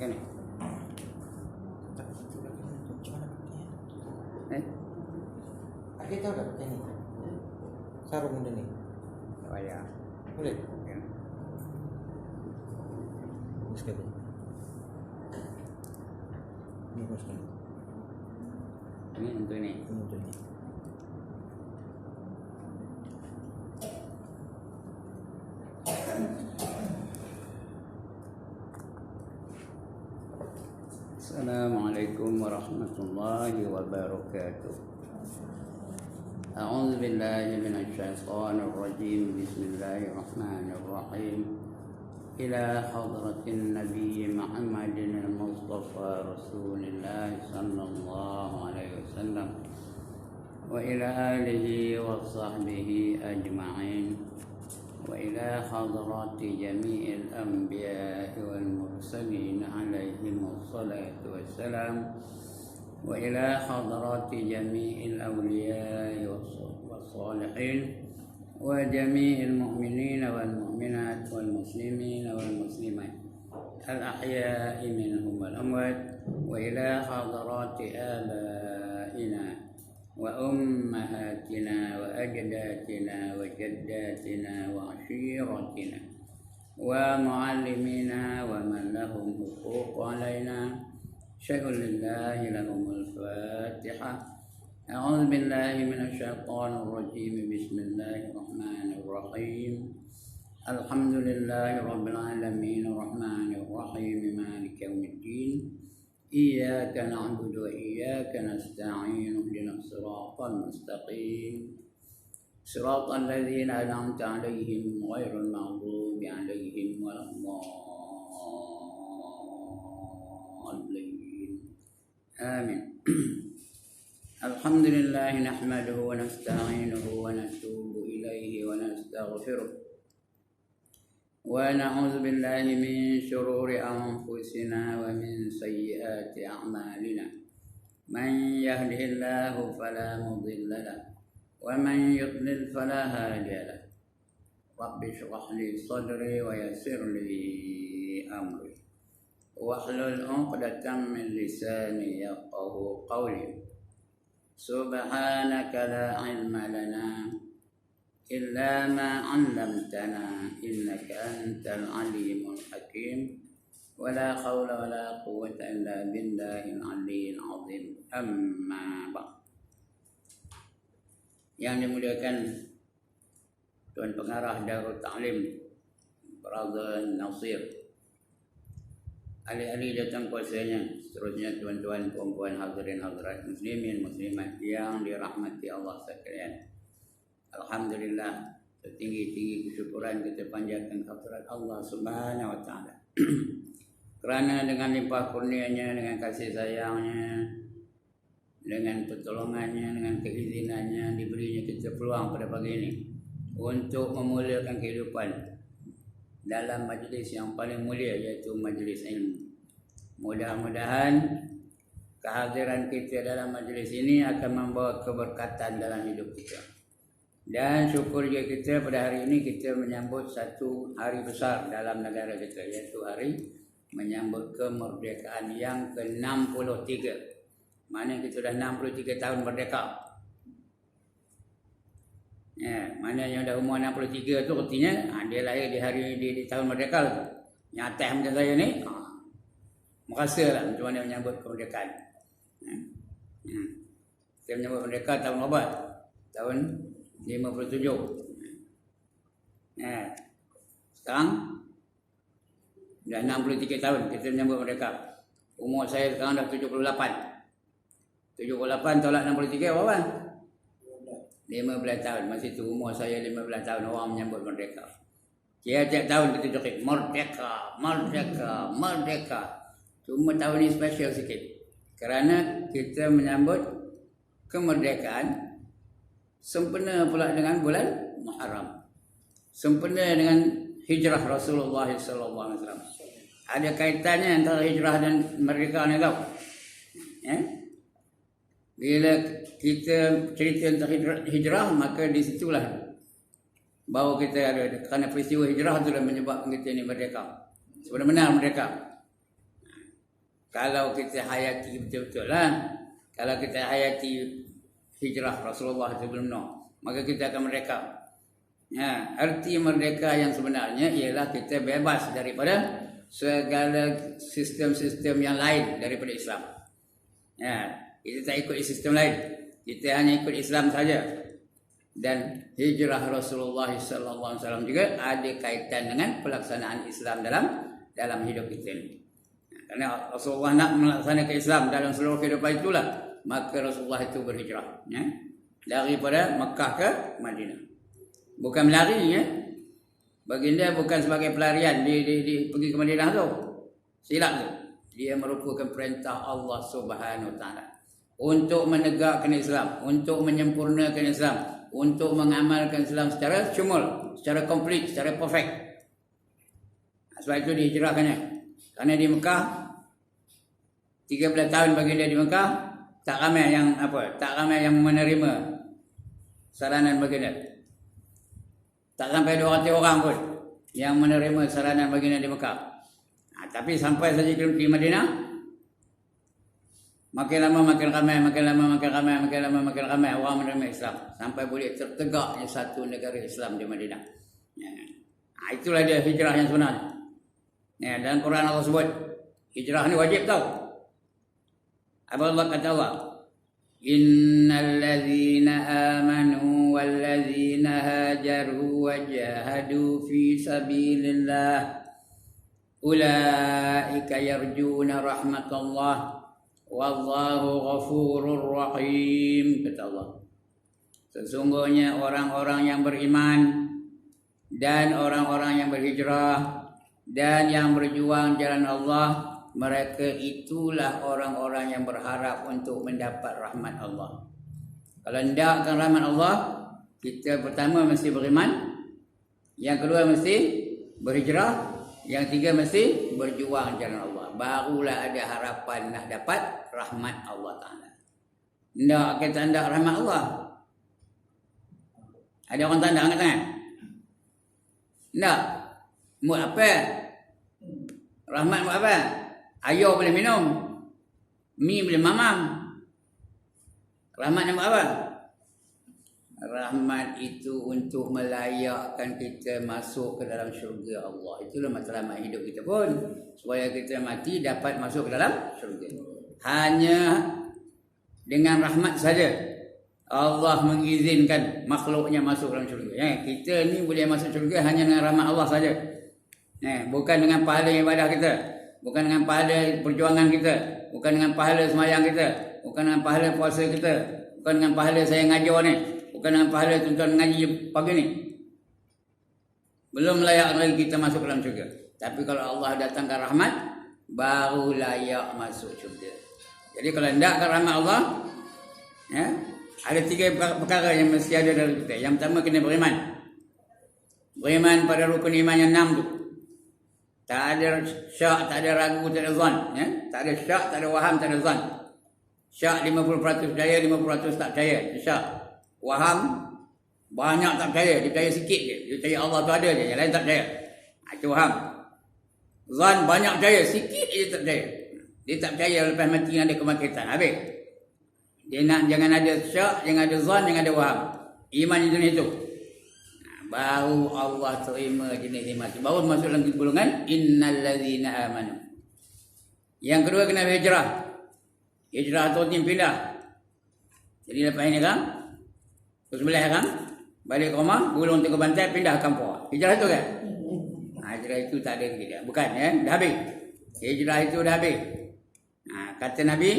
Kan? Kita udah pakai nih sarung udah nih. Oh ya. Boleh? Ya. Sekali. Ini masukkan. Ini untuk ini. Ini untuk ini. Assalamualaikum warahmatullahi wabarakatuh. A'udzu billahi minasyaitonir rajim. Bismillahirrahmanirrahim. Ila hadratin Nabi Muhammadin al-Mustafa Rasulillah sallallahu alaihi wasallam wa ila alihi wa sahbihi ajma'in wa ila hadrati jami'il anbiya'i wal mursalin alaihim wassalatu wassalam wa ila hadrati jami'il awliya'i wassalihin wa jami'il mu'minina wal mu'minat wal muslimina wal muslimat al ahya'i minhum wal amwat wa ila hadrati abaina wa ummahatina wa ajdatina wa jaddatina wa ashiratina wa muallimina wa man lahum huquq alaina syai'un lillahi lahumul fatihah. A'udzu billahi minasyaitonir rajim. Bismillahirrahmanirrahim. Alhamdulillahi rabbil alamin arrahmanir rahim maliki yaumiddin. Iyyaka na'budu wa iyyaka nasta'in. Ihdinas siratal mustaqim. Siratal ladzina an'amta 'alaihim ghairil maghdubi 'alaihim waladdallin. Amin. Alhamdulillah nahmaduhu wa nasta'inuhu wa natubu ilayhi wa nastaghfiruh wa na'udzu billahi min shururi anfusina wa min sayyiati a'malina. Man yahdihillahu fala mudilla lahu wa man yudlil fala hadiya lahu. Rabbi shrah li sadri wa yassir li amri wahlul 'uqdatam min lisani yafqahu qawli. Subhanaka la ilma lana illa ma 'allamtana innaka antal alimul hakim. Wala haula wala quwwata illa billahil aliyyil azim. Amma ba'd. Yang dimuliakan Tuan Pengarah Darul Ta'lim Brother Nasir, ahli-ahli datang kuasanya, seterusnya tuan-tuan, puan-puan, hadirin hadirat muslimin muslimat yang dirahmati Allah sekalian. Alhamdulillah, setinggi-tinggi kesyukuran kita panjatkan kehadirat Allah Subhanahu wa taala. Kerana dengan limpah kurnianya, dengan kasih sayangnya, dengan pertolongannya, dengan keizinannya, diberinya kita peluang pada pagi ini untuk memuliakan kehidupan dalam majlis yang paling mulia, iaitu majlis ilmu. Mudah-mudahan kehadiran kita dalam majlis ini akan membawa keberkatan dalam hidup kita. Dan syukur juga kita pada hari ini kita menyambut satu hari besar dalam negara kita, iaitu hari menyambut kemerdekaan yang ke-63. Mana kita dah 63 tahun merdeka. Ya, mana yang dah umur 63 tu artinya dia lahir di hari di tahun merdeka tu. Nyata macam saya ni, merasalah macam mana menyambut kemerdekaan. Kita menyambut merdeka tahun berapa? Tahun 57. Sekarang dah 63 tahun kita menyambut merdeka. Umur saya sekarang dah 78. 78 tolak 63 berapa? 15 tahun. Masih tu umur saya 15 tahun orang menyambut merdeka. Tiap-tiap tahun kita joget merdeka, merdeka, merdeka. Cuma tahun ini special sikit. Kerana kita menyambut kemerdekaan sempena pula dengan bulan Muharram. Sempena dengan hijrah Rasulullah SAW. Ada kaitannya antara hijrah dan merdeka ni tau. Bila kita cerita tentang hijrah, maka di situlah bahawa kita ada, kerana peristiwa hijrah itulah menyebabkan kita ini merdeka. Sebenarnya merdeka. Kalau kita hayati betul-betul lah, kalau kita hayati hijrah Rasulullah sebelum Nuh, maka kita akan merdeka. Ya, arti merdeka yang sebenarnya ialah kita bebas daripada segala sistem-sistem yang lain daripada Islam. Ya, kita tak ikut sistem lain. Kita hanya ikut Islam saja. Dan hijrah Rasulullah sallallahu alaihi wasallam juga ada kaitan dengan pelaksanaan Islam dalam hidup kita ini. Karena Rasulullah nak melaksanakan Islam dalam seluruh kehidupan itulah, maka Rasulullah itu berhijrah, ya, daripada Mekah ke Madinah. Bukan melari, ya. Baginda bukan sebagai pelarian di pergi ke Madinah tu. Silap tu. Dia merupakan perintah Allah Subhanahu Wa Taala untuk menegakkan Islam, untuk menyempurnakan Islam, untuk mengamalkan Islam secara syumul, secara komplit, secara perfect. Sebab itu dihijrahkannya. Karena di Mekah 13 tahun baginda di Mekah, tak ramai yang menerima saranan baginda. Tak sampai 200 orang pun yang menerima saranan baginda di Mekah. Tapi sampai saja di Madinah, makin lama makin ramai orang menerima Islam, sampai boleh tertegaknya satu negara Islam di Madinah. Ya. Itulah dia hijrah yang sebenar. Ya, dalam Quran Allah sebut hijrah ni wajib tau. Apa Allah kata Allah? Innal ladzina amanu wal ladzina hajaru wa jahadu fi sabilillah ulaika yarjuna rahmatullah wallahu ghafurur rahim, kata Allah. Sesungguhnya orang-orang yang beriman dan orang-orang yang berhijrah dan yang berjuang jalan Allah, mereka itulah orang-orang yang berharap untuk mendapat rahmat Allah. Kalau hendak akan rahmat Allah, kita pertama mesti beriman, yang kedua mesti berhijrah, yang tiga mesti berjuang jalan Allah. Barulah ada harapan nak dapat rahmat Allah Ta'ala. Hendak kita hendak rahmat Allah. Ada orang tanda angkat tangan? Hendak? Mood apa? Rahmat mood apa? Air boleh minum, mi boleh mamam. Rahmat nama apa? Rahmat itu untuk melayakkan kita masuk ke dalam syurga Allah. Itulah matlamat hidup kita pun, supaya kita mati dapat masuk ke dalam syurga. Hanya dengan rahmat saja Allah mengizinkan makhluknya masuk dalam syurga. Kita ni boleh masuk syurga hanya dengan rahmat Allah saja. Bukan dengan pahala ibadah kita, bukan dengan pahala perjuangan kita, bukan dengan pahala sembahyang kita, bukan dengan pahala puasa kita, bukan dengan pahala saya ngajar ni, bukan dengan pahala tuan-tuan ngaji pagi ni. Belum layak lagi kita masuk dalam syurga. Tapi kalau Allah datangkan rahmat, baru layak masuk syurga. Jadi kalau hendakkan rahmat Allah, ya, ada 3 perkara yang mesti ada dalam kita. Yang pertama, kena beriman. Beriman pada rukun iman yang 6 tu. Tak ada syak, tak ada ragu, tak ada zon, ya? Tak ada syak, tak ada waham, tak ada zon. Syak 50% percaya, 50% tak percaya. Syak. Waham banyak tak percaya, dia percaya sikit je. Dia percaya Allah tu ada je, yang lain tak percaya. Itu waham. Zon banyak percaya, sikit je tak percaya. Dia tak percaya lepas mati ada kebangkitan. Habis. Dia nak jangan ada syak, jangan ada zon, jangan ada waham. Iman jenis itu. Baru Allah terima jenis iman. Baru masuk dalam golongan innal ladzina amanu. Yang kedua, kena hijrah. Hijrah tu tim pindah. Jadi lepas ini kan, sebelah kan, balik ke rumah, gulung tegur bantai, pindah ke kampung. Hijrah itu kan? Hijrah itu tak ada lagi dia. Bukan, ya? Dah habis. Hijrah itu dah habis. Kata Nabi,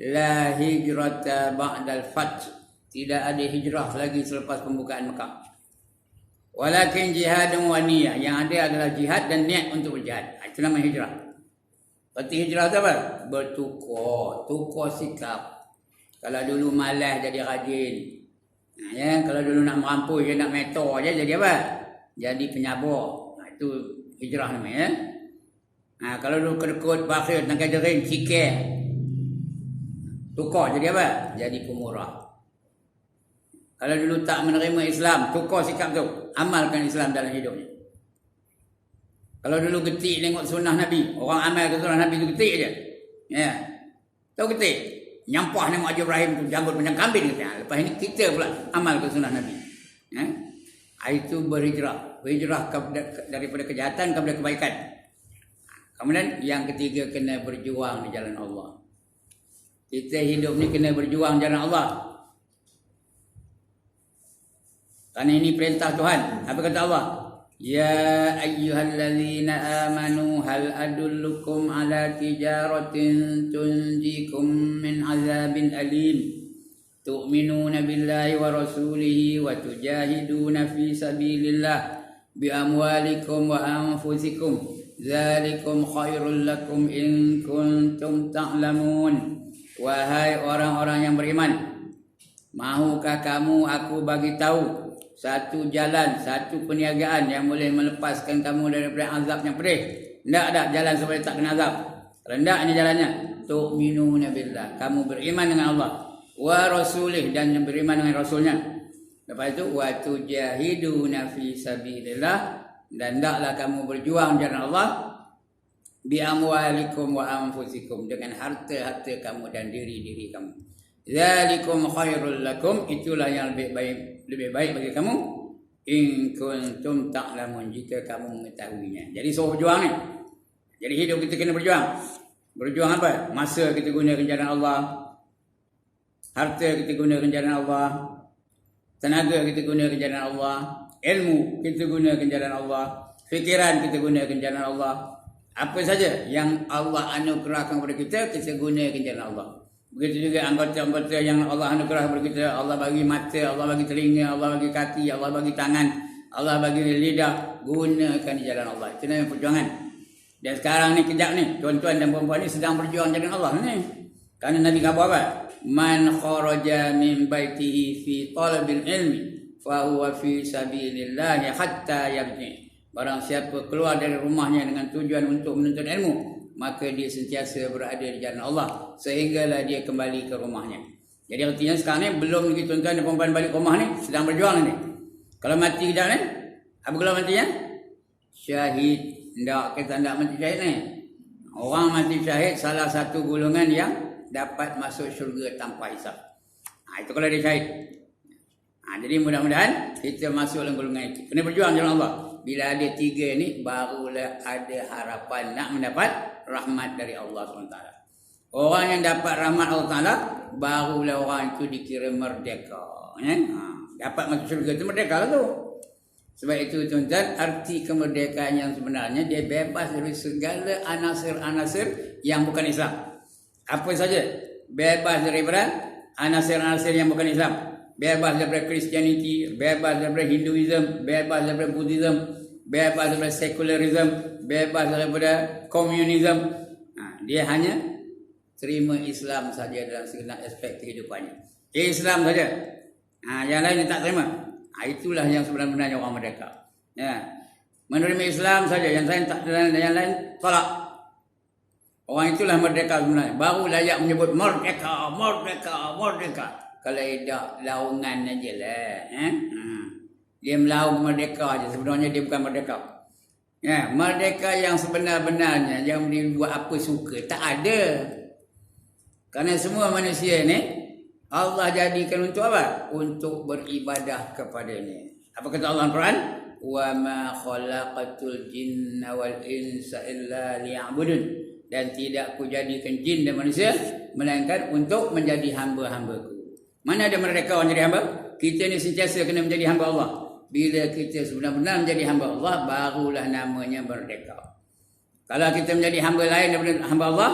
la hijrata ba'dal fath. Tidak ada hijrah lagi selepas pembukaan Mekah. Walakin jihadun wa niyah. Yang ada adalah jihad dan niat untuk berjihad. Itu nama hijrah. Berarti hijrah itu apa? Tukar sikap. Kalau dulu malas jadi rajin. Ya, kalau dulu nak merampus je, nak metor je, jadi apa? Jadi penyabur. Itu hijrah namanya. Kalau dulu kedekut, bakhil, nak kajarin, cikir. Tukar jadi apa? Jadi pemurah. Kalau dulu tak menerima Islam, tukar sikap tu. Amalkan Islam dalam hidupnya. Kalau dulu getik tengok sunnah Nabi, orang amal ke sunnah Nabi tu getik je. Ya. Tahu kita nyampah nama Haji Ibrahim tu janggut macam kambing kita. Lepas ini kita pula amal ke sunnah Nabi. Ya. Itu berhijrah daripada kejahatan kepada kebaikan. Kemudian yang ketiga, kena berjuang di jalan Allah. Kita hidup ni kena berjuang di jalan Allah. Karena ini perintah Tuhan. Apa kata Allah? Ya ayyuhallazina amanu hal adullukum ala tijaratin tunjikum min azabin alim. Tu'minuna billahi wa rasulihi wa tujahiduna fi sabilillah bi amwalikum wa anfusikum. Zalikum khairul lakum in kuntum ta'lamun. Wahai orang-orang yang beriman, mahukah kamu aku bagi tahu satu jalan, satu perniagaan yang boleh melepaskan kamu daripada azab yang pedih? Tidak ada jalan supaya tak kena azab. Rendah ini jalannya. Tu'minuna billah, kamu beriman dengan Allah, wa rasulih, dan beriman dengan rasulnya. Lepas itu wa tujahiduna fi sabilillah, dan hendaklah kamu berjuang di jalan Allah bi amwalikum wa anfusikum, dengan harta-harta kamu dan diri-diri kamu. Zalikum khairul lakum, itulah yang lebih baik bagi kamu, in kuntum ta'lamun, jika kamu mengetahuinya. Jadi suruh berjuang ni. Jadi hidup kita kena berjuang. Berjuang apa? Masa kita gunakan jalan Allah, harta kita gunakan jalan Allah, tenaga kita gunakan jalan Allah, ilmu kita gunakan jalan Allah, fikiran kita gunakan jalan Allah. Apa saja yang Allah anugerahkan kepada kita, kita gunakan jalan Allah. Begitu juga anggota-anggota yang Allah anugerah kepada kita. Allah bagi mata, Allah bagi telinga, Allah bagi kaki, Allah bagi tangan, Allah bagi lidah. Gunakan di jalan Allah. Itu namanya perjuangan. Dan sekarang ni, kejap ni, tuan-tuan dan puan-puan ni sedang berjuang jalan Allah ni. Kerana Nabi kata apa? Man kharaja min baitihi fi talabil ilmi fa huwa fi sabilillah hatta yarji. Barang siapa keluar dari rumahnya dengan tujuan untuk menuntut ilmu, maka dia sentiasa berada di jalan Allah sehinggalah dia kembali ke rumahnya. Jadi artinya sekarang ni belum lagi tuan-tuan dan puan-puan balik ke rumah ni, sedang berjuang ni. Kalau mati kejap ni, apa kalau matinya? Syahid. Tak, kita tak mati syahid ni. Orang mati syahid salah satu golongan yang dapat masuk syurga tanpa hisab. Itu kalau dia syahid. Jadi mudah-mudahan kita masuk dalam golongan itu. Kena berjuang jalan Allah. Bila ada tiga ni, barulah ada harapan nak mendapat rahmat dari Allah SWT. Orang yang dapat rahmat Allah Ta'ala, barulah orang itu dikira merdeka. Dapat masuk syurga itu merdeka lah tu. Sebab itu tuan-tuan, arti kemerdekaan yang sebenarnya, dia bebas dari segala anasir-anasir yang bukan Islam. Apa saja? Bebas daripada anasir-anasir yang bukan Islam. Bebas daripada Christianity, bebas daripada Hinduism, bebas daripada Buddhism, bebas daripada secularism, bebas daripada komunism. Dia hanya terima Islam saja dalam segala aspek kehidupannya. Islam saja. Yang lain dia tak terima. Itulah yang sebenarnya orang merdeka. Ya. Menerima Islam saja, yang lain tak, yang lain tolak. Orang itulah merdeka sebenarnya. Baru layak menyebut merdeka, merdeka, merdeka. Kalau tidak, laungan aja lah. Dia melaung merdeka aja. Sebenarnya dia bukan merdeka. Ya, merdeka yang sebenar-benarnya, yang dia buat apa suka, tak ada. Kerana semua manusia ni, Allah jadikan untuk apa? Untuk beribadah kepadanya. Apa kata Allah Al-Quran? Wa ma khalaqatul jinna wal insa illa liya'budun. Dan tidak ku jadikan jin dan manusia melainkan untuk menjadi hamba-hambaku. Mana ada merdeka orang jadi hamba? Kita ni sentiasa kena menjadi hamba Allah. Bila kita sebenar-benar menjadi hamba Allah, barulah namanya merdeka. Kalau kita menjadi hamba lain daripada hamba Allah,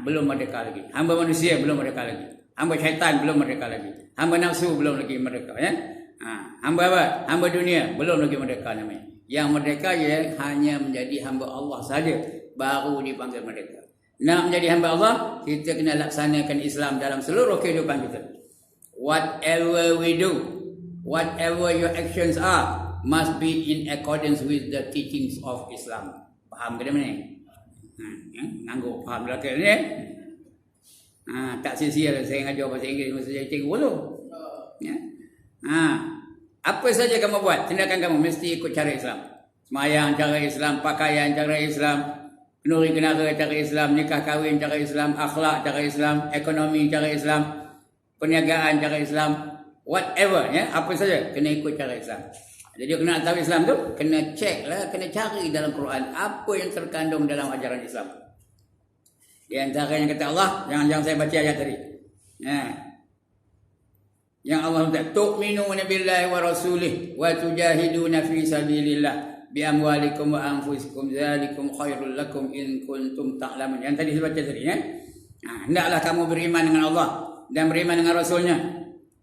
belum merdeka lagi. Hamba manusia belum merdeka lagi. Hamba syaitan belum merdeka lagi. Hamba nafsu belum lagi merdeka. Ya? Hamba apa? Hamba dunia belum lagi merdeka namanya. Yang merdeka ia hanya menjadi hamba Allah saja, baru dipanggil merdeka. Nak menjadi hamba Allah, kita kena laksanakan Islam dalam seluruh kehidupan kita. Whatever we do, whatever your actions are, must be in accordance with the teachings of Islam. Faham ke mana ni? Nanggur faham belakang ni. Tak sia-sia lah saya ngajar bahasa Inggeris masa saya cikgu tu. Ya. Apa saja kamu buat, tindakan kamu mesti ikut cara Islam. Semayang cara Islam, pakaian cara Islam, Kenuri kenara cara Islam, nikah kahwin cara Islam, akhlak cara Islam, ekonomi cara Islam, perniagaan cara Islam, whatever ya, apa saja kena ikut cara Islam. Jadi kena tahu Islam tu, kena cek lah, kena cari dalam Quran apa yang terkandung dalam ajaran Islam. Di antara yang kata Allah, jangan saya baca ayat tadi. Yang Allah kata, tu'minuna billahi wa rasulih wa tujahiduna fi sabilillah bi amwalikum wa anfusikum dzalikum khairul lakum in kuntum ta'lamun. Yang tadi saya baca tadi ya. Hendaklah kamu beriman dengan Allah dan beriman dengan Rasulnya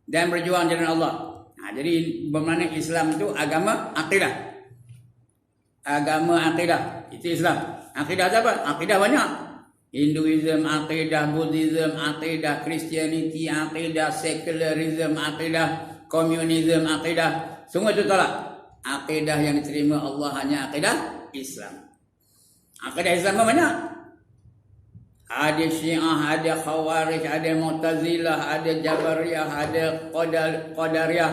dan berjuang jalan Allah. Jadi bermakna Islam itu agama akidah. Agama akidah itu Islam. Akidah apa? Akidah banyak. Hinduism, akidah Buddhism, akidah Christianity, akidah secularism, akidah komunisme, akidah. Semua itu tolak. Akidah yang diterima Allah hanya akidah Islam. Akidah Islam banyak. Ada Syiah, ada Khawarij, ada Mu'tazilah, ada Jabariyah, ada Qadariyah.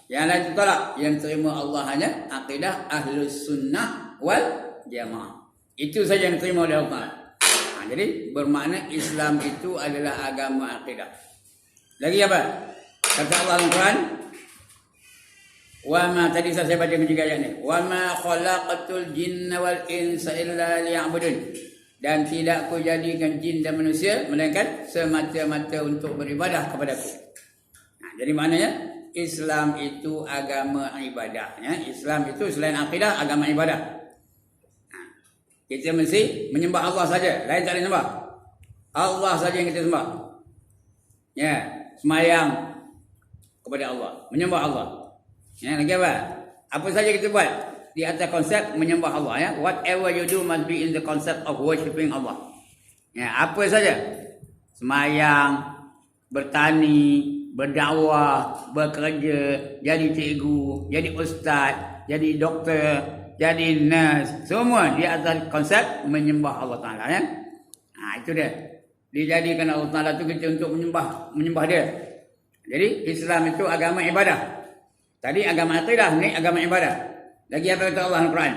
Yang lain itu tolak. Yang terima Allah hanya akidah Ahlus Sunnah wal Jamaah. Itu saja yang diterima oleh Allah. Jadi bermakna Islam itu adalah agama akidah. Lagi apa? Kata Allah dalam Quran, wa ma, tadi saya baca juga ayat ni. Wa ma khalaqatul jinna wal insa illa liya'budun. Dan tidak aku jadikan jin dan manusia melainkan semata-mata untuk beribadah kepadaku. Jadi maknanya Islam itu agama ibadah. Ya. Islam itu selain akidah, agama ibadah. Kita mesti menyembah Allah saja, lain tak boleh sembah. Allah saja yang kita sembah. Ya, semayang kepada Allah, menyembah Allah. Ya, lagi apa? Apa saja kita buat di atas konsep menyembah Allah ya. Whatever you do must be in the concept of worshiping Allah. Ya, apa saja. Semayang, bertani, berdakwah, bekerja, jadi cikgu, jadi ustaz, jadi doktor, jadi nurse, semua di atas konsep menyembah Allah Ta'ala ya. Itu dia. Dijadikan Allah Ta'ala itu kita untuk menyembah dia. Jadi Islam itu agama ibadah. Tadi agama akidah, ni agama ibadah. Lagi apa kata Allah Al-Quran?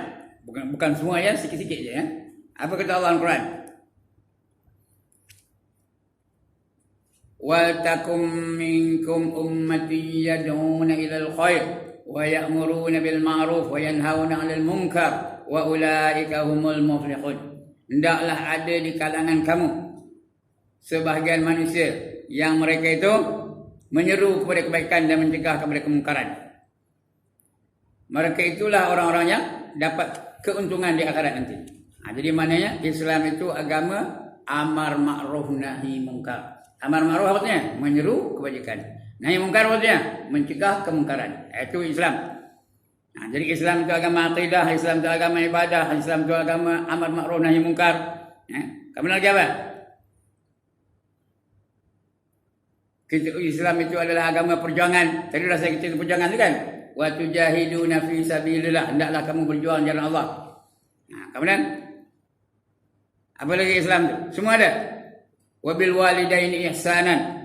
Bukan semua ya, sikit-sikit je ya. Apa kata Allah Al-Quran? Wal takum minkum ummati yad'una ilal khair wa ya'muruna bil ma'ruf wa yanhauna 'anil munkar wa ulaika humul muflihun. Hendaklah ada di kalangan kamu sebahagian manusia yang mereka itu menyeru kepada kebaikan dan mencegah kepada kemungkaran. Mereka itulah orang-orang yang dapat keuntungan di akhirat nanti. Jadi maknanya Islam itu agama amar ma'ruf nahi munkar. Amar ma'ruf artinya menyeru kebajikan. Nahi munkar artinya mencegah kemungkaran. Itu Islam. Jadi Islam itu agama akidah, Islam itu agama ibadah, Islam itu agama amar ma'ruf nahi munkar. Kemudian lagi apa? Islam itu adalah agama perjuangan. Tadi dah saya cerita perjuangan tu kan. Wa tujahiduna fi sabilillah. Hendaklah kamu berjuang jalan Allah. Kemudian apa lagi Islam tu? Semua ada. Wabil walidaini ihsanan.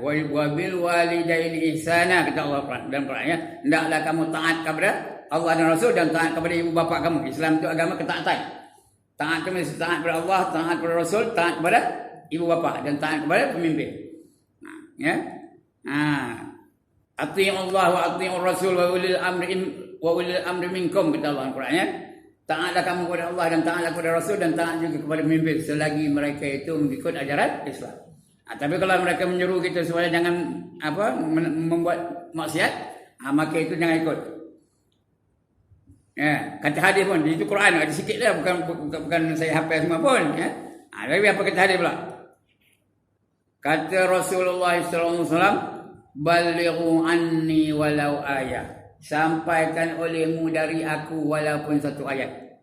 Wabil walidaini ihsana kata Allah dalam Quran ya. Hendaklah kamu taat kepada Allah dan Rasul dan taat kepada ibu bapa kamu. Islam itu agama ketaatan. Taat itu mesti taat kepada Allah, taat kepada Rasul, taat kepada ibu bapa dan taat kepada pemimpin. Ya. Atii'u Allah wa atii'ur Rasul wa ulil amri minkum kata Allah Al-Quran ya. Taatlah kamu kepada Allah dan taatlah kepada Rasul dan taat juga kepada pemimpin selagi mereka itu mengikut ajaran Islam. Tapi kalau mereka menyuruh kita supaya jangan membuat maksiat, maka itu jangan ikut. Ya, kata hadis pun itu Quran ada sikit dah, bukan saya hafal semua pun ya. Tapi apa kata hadis pula? Kata Rasulullah sallallahu alaihi wasallam, "Balighu anni walau ayat." Sampaikan olehmu dari aku walaupun satu ayat.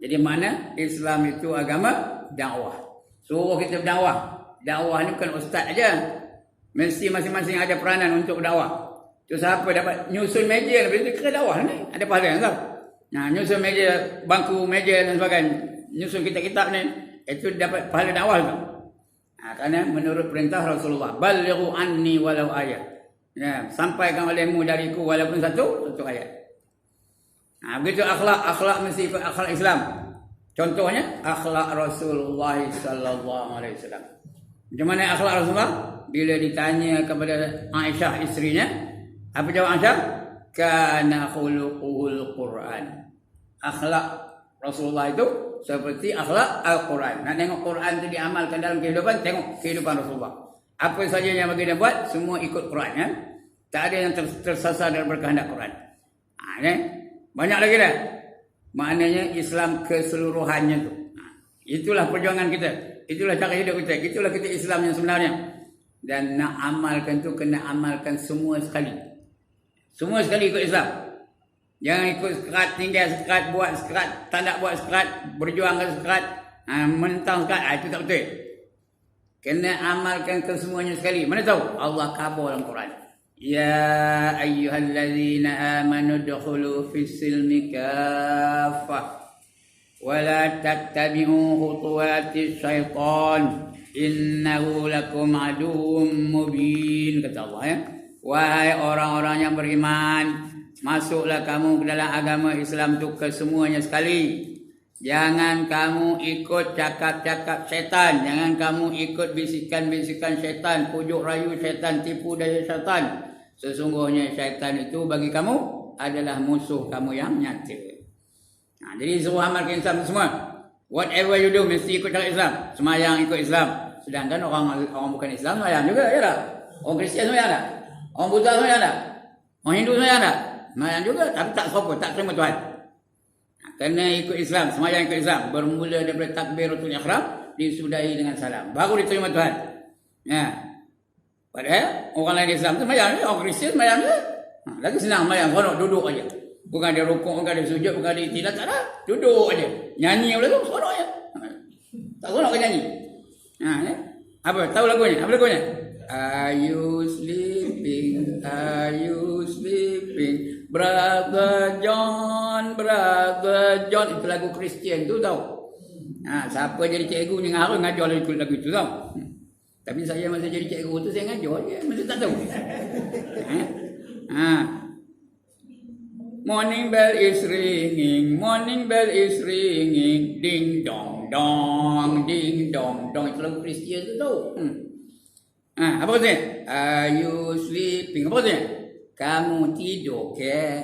Jadi mana Islam itu agama dakwah. Suruh kita berdakwah. Dakwah ni bukan ustaz aja. Mesti masing-masing ada peranan untuk berdakwah. Tu siapa dapat nyusun meja lebih itu kena dakwah ni. Ada pahala kan? Nyusun meja, bangku meja dan sebagainya. Nyusun kitab-kitab ni itu dapat pahala dakwah tu. Kerana menurut perintah Rasulullah, balighu anni walau ayat. Ya, sampaikan olehmu dariku walaupun satu ayat. Begitu akhlak mesti akhlak Islam. Contohnya akhlak Rasulullah sallallahu alaihi wasallam. Macam mana akhlak Rasulullah? Bila ditanya kepada Aisyah isterinya, apa jawab Aisyah? Kana khuluquhul Quran. Akhlak Rasulullah itu seperti akhlak Al-Quran. Nak tengok Quran itu diamalkan dalam kehidupan, tengok kehidupan Rasulullah. Apa saja yang bagi dia buat, semua ikut Quran. Ya? Tak ada yang tersasar dalam berkehendak Quran. Banyak lagi dah. Maknanya Islam keseluruhannya tu. Itulah perjuangan kita. Itulah cara hidup kita. Itulah kita Islam yang sebenarnya. Dan nak amalkan tu kena amalkan semua sekali. Semua sekali ikut Islam. Jangan ikut sekerat, tinggal sekerat, buat sekerat, tak nak buat sekerat, berjuang ke sekerat, mentang sekerat. Itu tak betul. Kena amalkan kesemuanya sekali. Mana tahu? Allah kabur dalam Quran. Ya ayyuhallazina amanu dukhulu fis silmi kaffah wa la tattabi'u khutuwatis syaitan innahu lakum aduwwum mubin, kata Allah ya. Wahai orang-orang yang beriman, masuklah kamu ke dalam agama Islam itu kesemuanya sekali. Jangan kamu ikut cakap-cakap syaitan. Jangan kamu ikut bisikan-bisikan syaitan, pujuk rayu syaitan, tipu daya syaitan. Sesungguhnya syaitan itu bagi kamu adalah musuh kamu yang nyata. Jadi suruh amalkan Islam semua. Whatever you do mesti ikut cara Islam. Semayang ikut Islam. Sedangkan orang bukan Islam semayang juga, ya tak? Orang Kristian semayang tak? Orang Buddha semayang tak? Orang Hindu semayang tak? Semayang juga, tapi tak serupa, tak terima Tuhan. Kena ikut Islam, semayang ikut Islam. Bermula daripada takbiratul ihram, disudahi dengan salam. Baru diterima Tuhan. Ya. Padahal orang lain Islam tu semayang je, orang Kristian semayang je. Lagi senang semayang, seronok duduk aja. Bukan dia rukuk, bukan dia sujud, bukan dia tidak, tak ada. Duduk aja. Nyanyi boleh tu, seronok aja. Tak seronok ke nyanyi? Ya. Apa? Tahu lagunya? Apa lagunya? Are you sleeping? Are you sleeping? Brother John, Brother John. Itu lagu Kristian tu tau. Siapa jadi cikgu ni harus ngajar lagu itu tau. Tapi saya masa jadi cikgu tu saya ngajar je. Masa tak tahu. Morning bell is ringing. Morning bell is ringing. Ding dong dong. Ding dong dong. Itu lagu Kristian tu tau. Apa katanya? Are you sleeping? Apa katanya? Kamu tidur ke?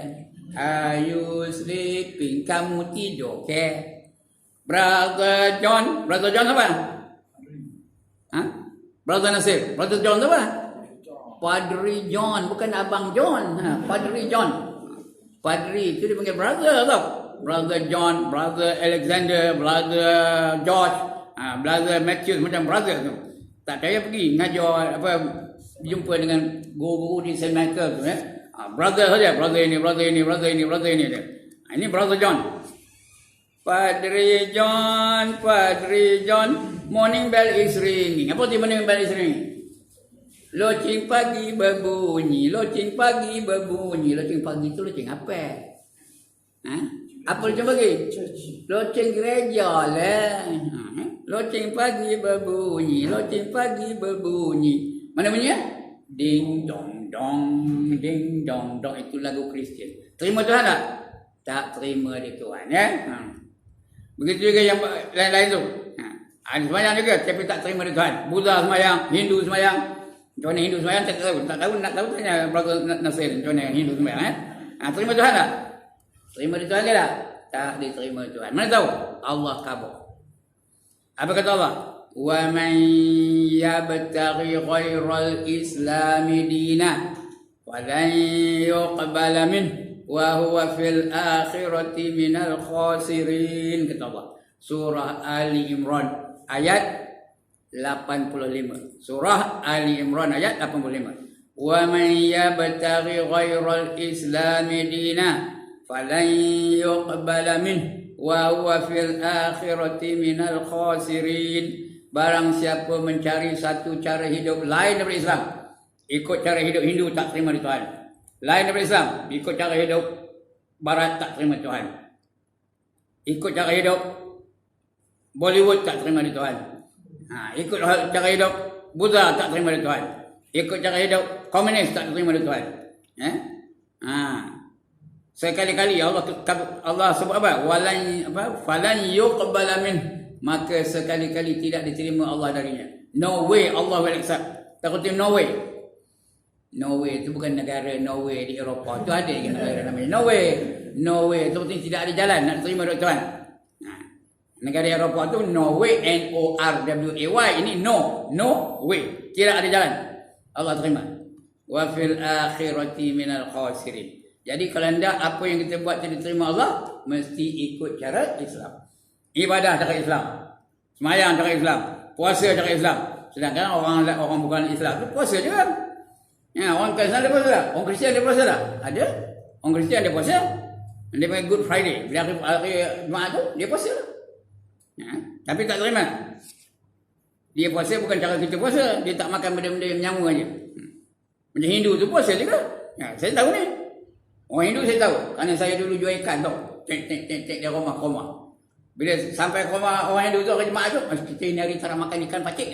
Are you sleeping? Kamu tidur ke? Brother John. Brother John apa? Brother Nasir. Brother John apa? Padri John. Bukan Abang John. Padri John. Padri itu dipanggil brother tau. Brother John, Brother Alexander, Brother George, Brother Matthew, macam brother tu. Tak payah pergi ngajar apa, jumpa dengan guru-guru di St. Michael tu brother saja, brother ini, brother ini, brother ini, brother ini. Ini Brother John. Padri John, Padri John, morning bell is ringing. Apa arti morning bell is ringing? Loceng pagi berbunyi, loceng pagi berbunyi. Loceng pagi itu loceng apa? Apa loceng pagi? Loceng gereja lah. Loceng pagi berbunyi, loceng pagi berbunyi. Mana bunyinya? Ding dong dong, ding dong dong. Itu lagu Kristian. Terima Tuhan tak? Tak terima di Tuhan ya. Begitu juga yang lain-lain tu. Semayang juga tapi tak terima di Tuhan. Buddha semayang, Hindu semayang. Macam mana Hindu semayang tak tahu, nak tahu tanya Brother Nasir macam mana Hindu semayang terima Tuhan tak? Terima di Tuhan ke tak? Tak diterima Tuhan. Mana tahu? Allah kabur. Apa kata Allah? Wa man yabtaghi ghairal islami dina falan yuqbala min wa huwa fil akhirati minal khasirin, kata Allah. Surah Ali Imran ayat 85. Surah Ali Imran ayat 85. Wa man yabtaghi ghairal islami dina falan yuqbala min wa huwa fil akhirati minal khasirin. Barang siapa mencari satu cara hidup lain daripada Islam, ikut cara hidup Hindu, tak terima di Tuhan. Lain daripada Islam, ikut cara hidup Barat, tak terima Tuhan. Ikut cara hidup Bollywood, tak terima di Tuhan. Ikut cara hidup Buddha, tak terima di Tuhan. Ikut cara hidup komunis, tak terima di Tuhan. Sekali-kali Allah sebut apa? Falan yuqbala min, maka sekali-kali tidak diterima Allah darinya. No way Allah will accept. Takutnya no way. Norway itu bukan negara Norway di Eropah. Itu ada negara namanya Norway. Norway itu tidak ada jalan nak terima Tuhan. Negara Eropah itu Norway, Norway. Ini no way. Tidak ada jalan. Allah terima. Wa fil akhirati minal khasirin. Jadi kalau anda apa yang kita buat tidak diterima Allah, mesti ikut cara Islam. Ibadah cara Islam. Semayang cara Islam. Puasa cara Islam. Sedangkan orang bukan Islam itu puasa juga. Ya, orang Islam dia puasa tak? Orang Kristian dia puasa tak? Ada. Orang Kristian dia puasa. Dia panggil Good Friday. Bila hari Jumaat tu, dia puasa lah. Ya, tapi tak terima. Dia puasa bukan cara kita puasa. Dia tak makan benda-benda yang menyamu aja. Macam Hindu tu puasa juga. Ya, saya tahu ni. Orang Hindu saya tahu. Kerana saya dulu jual ikan tau. Tek dia rumah. Bila sampai ke rumah orang Hindu tu, hari Jumaat tu, kita ini hari cara makan ikan pacik.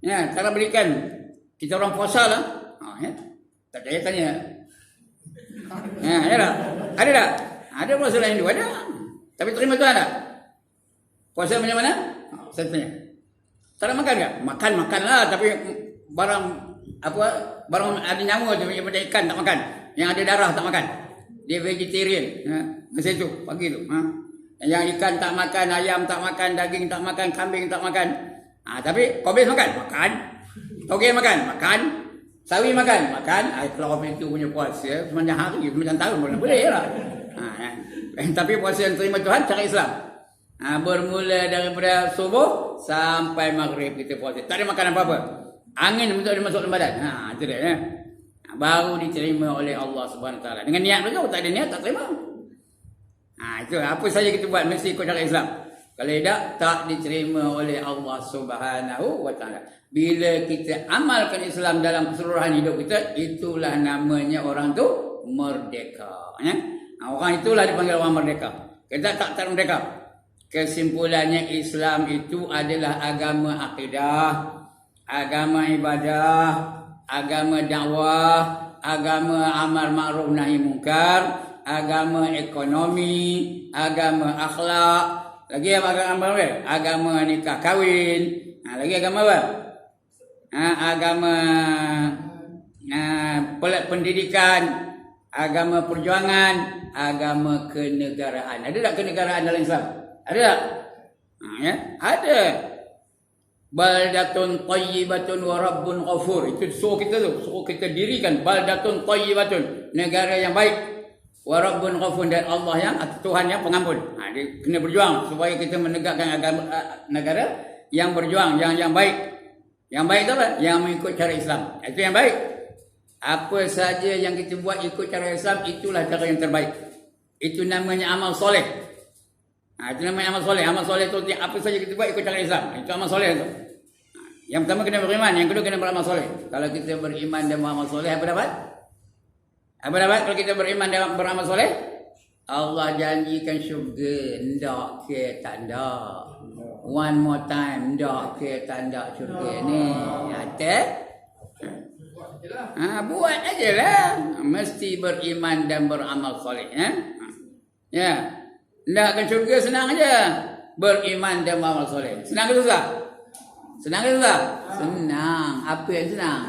Ya, cara berikan. Kita orang puasa lah. Ya. Tak percaya tanya. Ya, ada tak? Ada tak? Ada puasa lain Hindu, ada. Tapi terima Tuhan tak? Puasa macam mana? Saya tanya. Tak nak makan tak? Makan lah. Tapi barang ada nyamuk tu, macam ikan tak makan. Yang ada darah tak makan. Dia vegetarian. Masa tu, pagi tu. Yang ikan tak makan, ayam tak makan, daging tak makan, kambing tak makan. Tapi kobis makan? Makan. Togel makan? Makan. Sawi makan? Makan. Kalau orang itu punya puasa, sepanjang hari, sepanjang tahun boleh lah. Tapi puasa yang terima Tuhan cara Islam. Bermula daripada subuh sampai maghrib kita puasa. Tak ada makan apa-apa. Angin untuk dia masuk dalam badan. Itu dia. Ya. Baru diterima oleh Allah Subhanahu Wa Taala. Dengan niat dulu, tak ada niat tak terima. Itu apa saja kita buat mesti ikut cara Islam. Kalau tidak, tak diterima oleh Allah Subhanahu Wa Taala. Bila kita amalkan Islam dalam keseluruhan hidup kita, itulah namanya orang tu merdeka. Ya? Orang itulah dipanggil orang merdeka. Kita tak merdeka. Kesimpulannya Islam itu adalah agama akidah, agama ibadah, agama dakwah, agama amar ma'ruf nahi mungkar, agama ekonomi, agama akhlak, lagi agama apa? Agama nikah kahwin, lagi agama apa? Agama pendidikan, agama perjuangan, agama kenegaraan. Ada tak kenegaraan dalam Islam? Ada tak? Ya, ada. Baldatun tayyibatun wa rabbun ghafur. Itu suruh kita dirikan baldatun tayyibatun, negara yang baik. Wa rabbun ghafur, dan Allah yang Tuhan yang pengampun. Dia kena berjuang supaya kita menegakkan agama negara yang berjuang, yang baik. Yang baik itu apa? Yang mengikut cara Islam. Itu yang baik. Apa saja yang kita buat ikut cara Islam, itulah cara yang terbaik. Itu namanya amal soleh. Itu namanya amal soleh. Amal soleh itu apa saja kita buat ikut cara Islam. Itu amal soleh itu. Yang pertama kena beriman, yang kedua kena beramal soleh. Kalau kita beriman dan beramal soleh, apa dapat? Apa dapat kalau kita beriman dan beramal soleh? Allah janjikan syurga. Ndak ke tanda. One more time. Ndak ke tanda syurga ni. Ada? Buat aja lah. Mesti beriman dan beramal soleh. Ya. Ndak ke syurga senang aja. Beriman dan beramal soleh. Senang ke susah? Senang ke susah? Senang. Apa yang senang?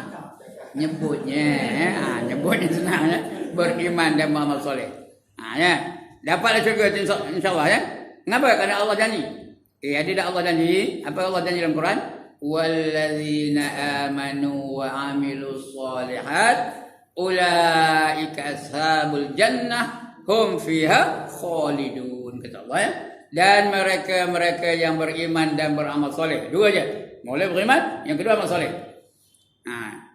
Nyebutnya. Nyebutnya senang. Ya? Beriman dan beramal soleh. Ya. Dapatlah syurga insyaAllah. Ya? Kenapa? Kerana Allah janji. Ada tak Allah janji? Apa Allah janji dalam Quran? Wallazina amanu wa amilus solihat ulaika ashabul jannah hum fiha khalidun. Kata Allah ya. Dan mereka yang beriman dan beramal soleh. Dua aja. Mulai beriman, yang kedua amal soleh.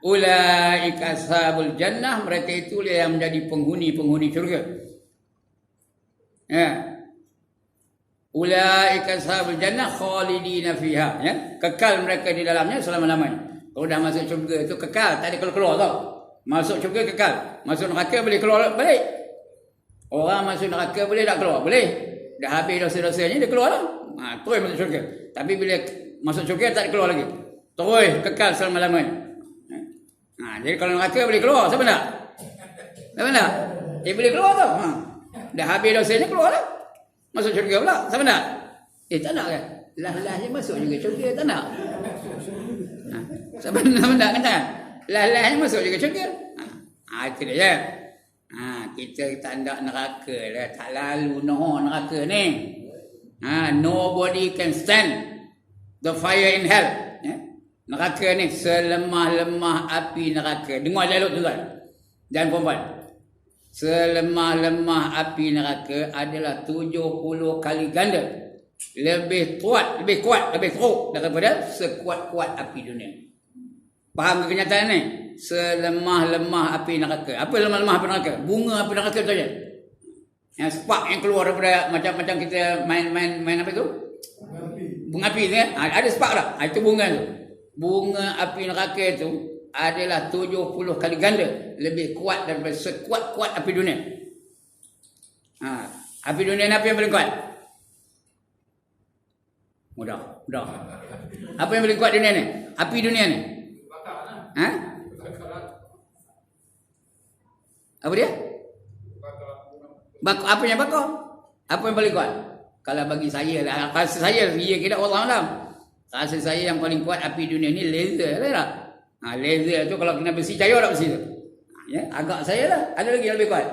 Ulaika ashabul jannah, mereka itulah yang menjadi penghuni syurga. Ya. Ulaika ashabul jannah khalidina fiha, ya. Kekal mereka di dalamnya selama-lamanya. Kalau dah masuk syurga itu kekal, tak ada keluar tau. Masuk syurga kekal, masuk neraka boleh keluar balik. Orang masuk neraka boleh tak keluar? Boleh. Dah habis dosa-dosanya dia keluar lah. Terus masuk syurga. Tapi bila masuk syurga tak ada keluar lagi. Terus kekal selama-lamanya. Jadi kalau neraka boleh keluar, siapa nak? Tak benar? Boleh keluar tau. Dah habis dosanya keluar lah. Masuk syurga pula. Tak benar? Tak nak kan? Lah-lahnya masuk juga syurga. Tak nak? Benar-benar kata. Lah-lahnya masuk juga syurga. Itu dia je. Kita tak nak neraka lah. Tak lalu neraka ni. Nobody can stand the fire in hell. Neraka ni selemah-lemah api neraka. Dengar dialog tu kan. Dan perempuan. Selemah-lemah api neraka adalah 70 kali ganda. Lebih kuat, lebih teruk daripada sekuat-kuat api dunia. Faham ke kenyataan ni? Selemah-lemah api neraka. Apa lemah-lemah api neraka? Bunga api neraka tu saja. Yang spark yang keluar daripada macam kita main apa tu? Bunga api tu kan? Ada spark tak? Itu bunga tu. Bunga api neraka itu adalah 70 kali ganda lebih kuat daripada sekuat-kuat api dunia. Api dunia ni apa yang paling kuat? Mudah. Apa yang paling kuat dunia ni? Api dunia ni. Apa dia? Apa yang bakar? Apa yang paling kuat? Kalau bagi saya lah, rasa saya kira Allah Alam. Rasa saya yang paling kuat api dunia ni laser lah tak? Laser tu kalau kena besi cair tak besi tu? Agak saya lah. Ada lagi yang lebih kuat?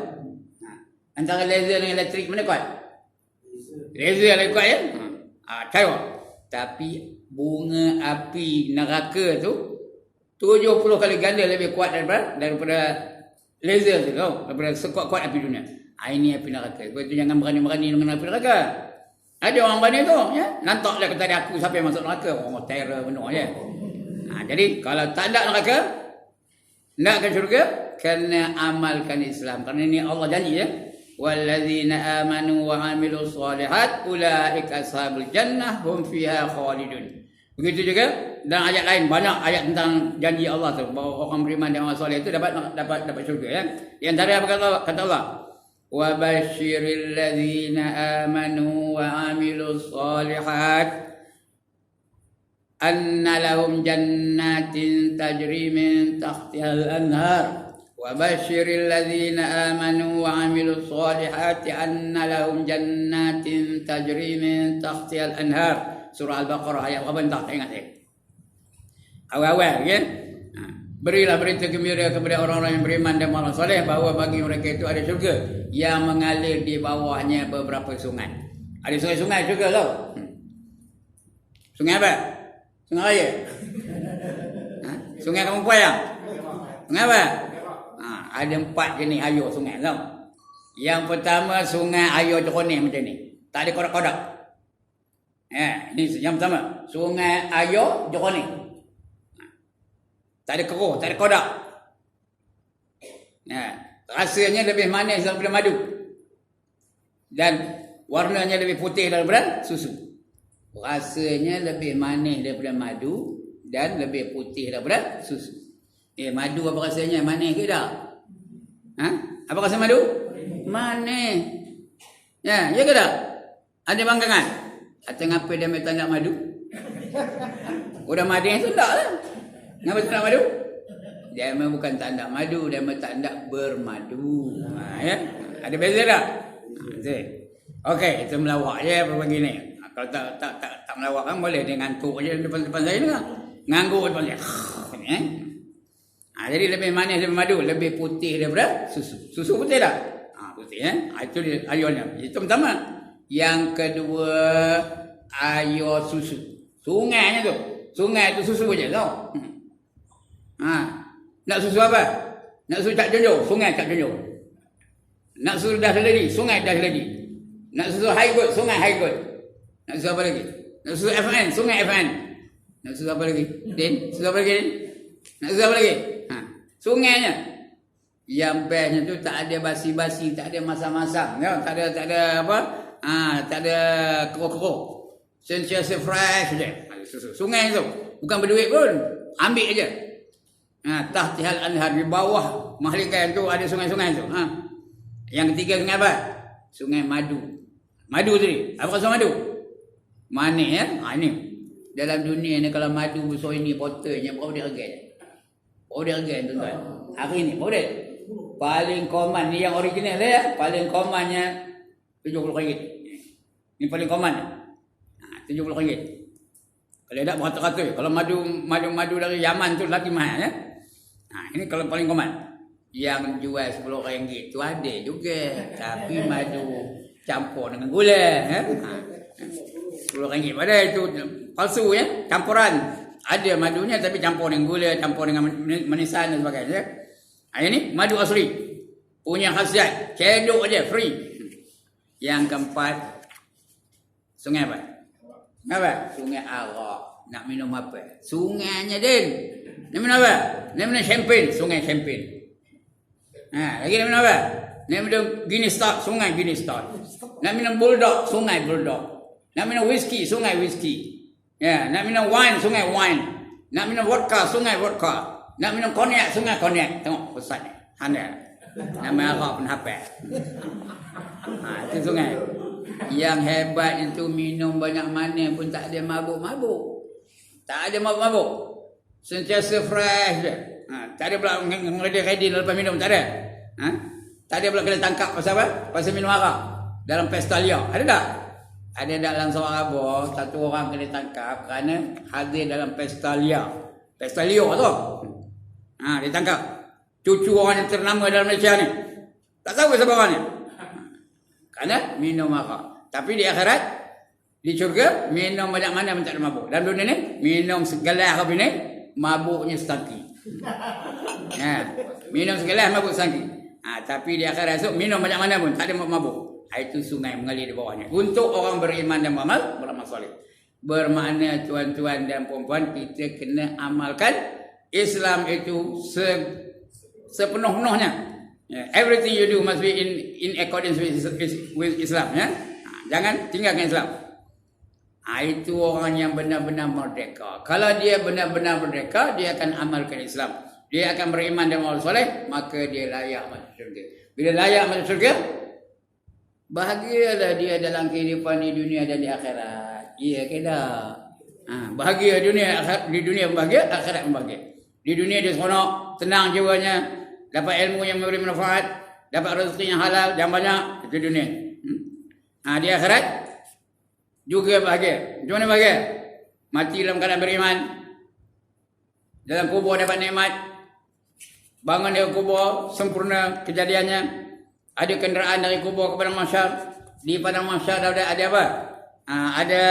Antara laser dengan elektrik mana kuat? Laser lebih kuat ya? Cair. Tapi bunga api neraka tu 70 kali ganda lebih kuat daripada laser tu tau. Daripada sekuat-kuat api dunia. Ini api neraka. Sebab tu jangan berani-berani dengan api neraka. Ada orang berani tu, ya. Nantak dia kata dia aku siapa yang masuk neraka. Oh, terror penuh je. Jadi kalau tak ada neraka, nak ke syurga, kena amalkan Islam. Kerana ini Allah janji ya. Wallazina amanu wa amilus solihat ulaika ashabul jannah hum fiha khalidun. Begitu juga dalam ayat lain banyak ayat tentang janji Allah tu bahawa orang beriman dan orang soleh itu dapat syurga ya. Di antara apa kata Allah? Wa basyiril ladzina amanu wa amilus solihat anna lahum jannatin tajri min tahtihal anhar. Wa basyiril ladzina amanu wa amilus solihati anna lahum jannatin tajri min tahtihal anhar. Surah Al-Baqarah ayat berapa entah tak ingat saya. Awal-awal kan? Berilah berita gembira kepada orang-orang yang beriman dan orang soleh bahawa bagi mereka itu ada syurga yang mengalir di bawahnya beberapa sungai. Ada sungai-sungai juga tau. Sungai apa? Sungai Raya? Sungai Kampung Puyang? Sungai apa? Ada 4 jenis air sungai tau. Yang pertama sungai air jeronih macam ni. Tak ada kodak-kodak. Ini yang pertama. Sungai air jeronih. Tak ada keruh, tak ada kodak. Rasanya lebih manis daripada madu. Dan warnanya lebih putih daripada susu. Rasanya lebih manis daripada madu dan lebih putih daripada susu. Madu apa rasanya? Manis ke tak? Apa rasa madu? Manis. Ya ke tak? Ada bangkangan? Kata ngapa dia tak nak madu? Udah manis tu tak lah. Kenapa tak nak madu? Dia memang bukan tak nak madu, dia memang tak nak bermadu. Ya? Ada beza tak? Okey, itu melawak je apa begini. Kalau tak melawak kan boleh dia ngantuk je depan saya ni kan. Ngangguk depan saya. Jadi lebih manis daripada madu, lebih putih daripada susu. Susu putih tak? Putih ya. Itu dia airnya. Itu pertama. Yang kedua air susu. Sungainya tu. Sungai tu susu je tau. Nak susu apa? Nak susu Cak Junjung, sungai Cak Junjung. Nak susu dah seledi, sungai dah seledi. Nak susu high good, sungai high good. Nak susu apa lagi? Nak susu FN, sungai FN. Nak susu apa lagi? Din, susu apa lagi? Nak susu apa lagi? Sungainya. Yang bestnya tu tak ada basi-basi, tak ada masam-masam, ya? Tak ada apa? Tak ada keruk-keruk. Sentiasa fresh je. Susu. Sungai tu bukan berduit pun. Ambil aja. Tahtihal anhar, di bawah mahligai tu ada sungai-sungai tu. Yang ketiga sungai apa? Sungai madu. Madu tadi. Apa rasa madu? Manis ya? Ini. Dalam dunia ni kalau madu besar ini botolnya berapa dia harga? Berapa dia harga tuan-tuan? Hari ni berapa dia? Paling common ni yang original ya. Paling commonnya RM70. Ni paling common. RM70. Kalau tak beratus-ratus. Kalau madu dari Yaman tu lagi mahal ya. Ini kalau paling common. Yang jual RM10 tu ada juga. Tapi madu campur dengan gula ya. RM10 pada itu palsu ya, campuran. Ada madunya tapi campur dengan gula, campur dengan manisan dan sebagainya. Ini madu asli. Punya khasiat, cedok aja free. Yang keempat, sungai apa? Apa? Sungai Arak. Nak minum apa? Sungainya Din. Nak minum apa? Nak minum champagne, sungai champagne. Lagi nak minum apa? Nak minum Guinness Stout, sungai Guinness Stout. Nak minum Bulldog, sungai Bulldog. Nak minum whisky, sungai whisky. Ya, nak minum wine, sungai wine. Nak minum vodka, sungai vodka. Nak minum konyak, sungai konyak. Tengok pusat ni. Handa. Nama Arak pun hafal. Itu sungai. Yang hebat itu minum banyak mana pun tak ada mabuk-mabuk. Tak ada mabuk-mabuk. Sentiasa fresh je. Tak ada pula ngeredik-redik lepas minum, tak ada. Tak ada pula kena tangkap pasal apa? Pasal minum arak dalam pesta liar. Ada tak? Ada dalam Sarawak, satu orang kena tangkap kerana hadir dalam pesta liar. Pesta liar tu. Dia tangkap. Cucu orang yang ternama dalam Malaysia ni. Tak tahu siapa orang ni. Kerana minum arak. Tapi di akhirat, di syurga, minum banyak mana pun tak ada mabuk. Dalam dunia ni, minum segelas kopi ni, mabuknya setangki. Minum segelas mabuk setangki. Tapi di akhirat esok, minum banyak mana pun tak ada mabuk. Itu sungai mengalir di bawahnya. Untuk orang beriman dan beramal soleh. Bermakna tuan-tuan dan puan-puan, kita kena amalkan Islam itu sepenuh-penuhnya. Everything you do must be in accordance with Islam. Jangan tinggalkan Islam. Itu orang yang benar-benar merdeka. Kalau dia benar-benar merdeka, dia akan amalkan Islam. Dia akan beriman dan beramal soleh, maka dia layak masuk syurga. Bila layak masuk syurga, bahagialah dia dalam kehidupan di dunia dan di akhirat. Iya ke tak? Bahagia di dunia bahagia, akhirat bahagia. Di dunia dia seronok, tenang jiwanya, dapat ilmu yang memberi manfaat, dapat rezeki yang halal yang banyak, itu dunia. Di akhirat juga bahagia. Macam mana bahagia? Mati dalam keadaan beriman. Dalam kubur dapat nikmat. Bangun dari kubur sempurna kejadiannya. Ada kenderaan dari kubur ke padang mahsyar. Di padang mahsyar ada apa? Ada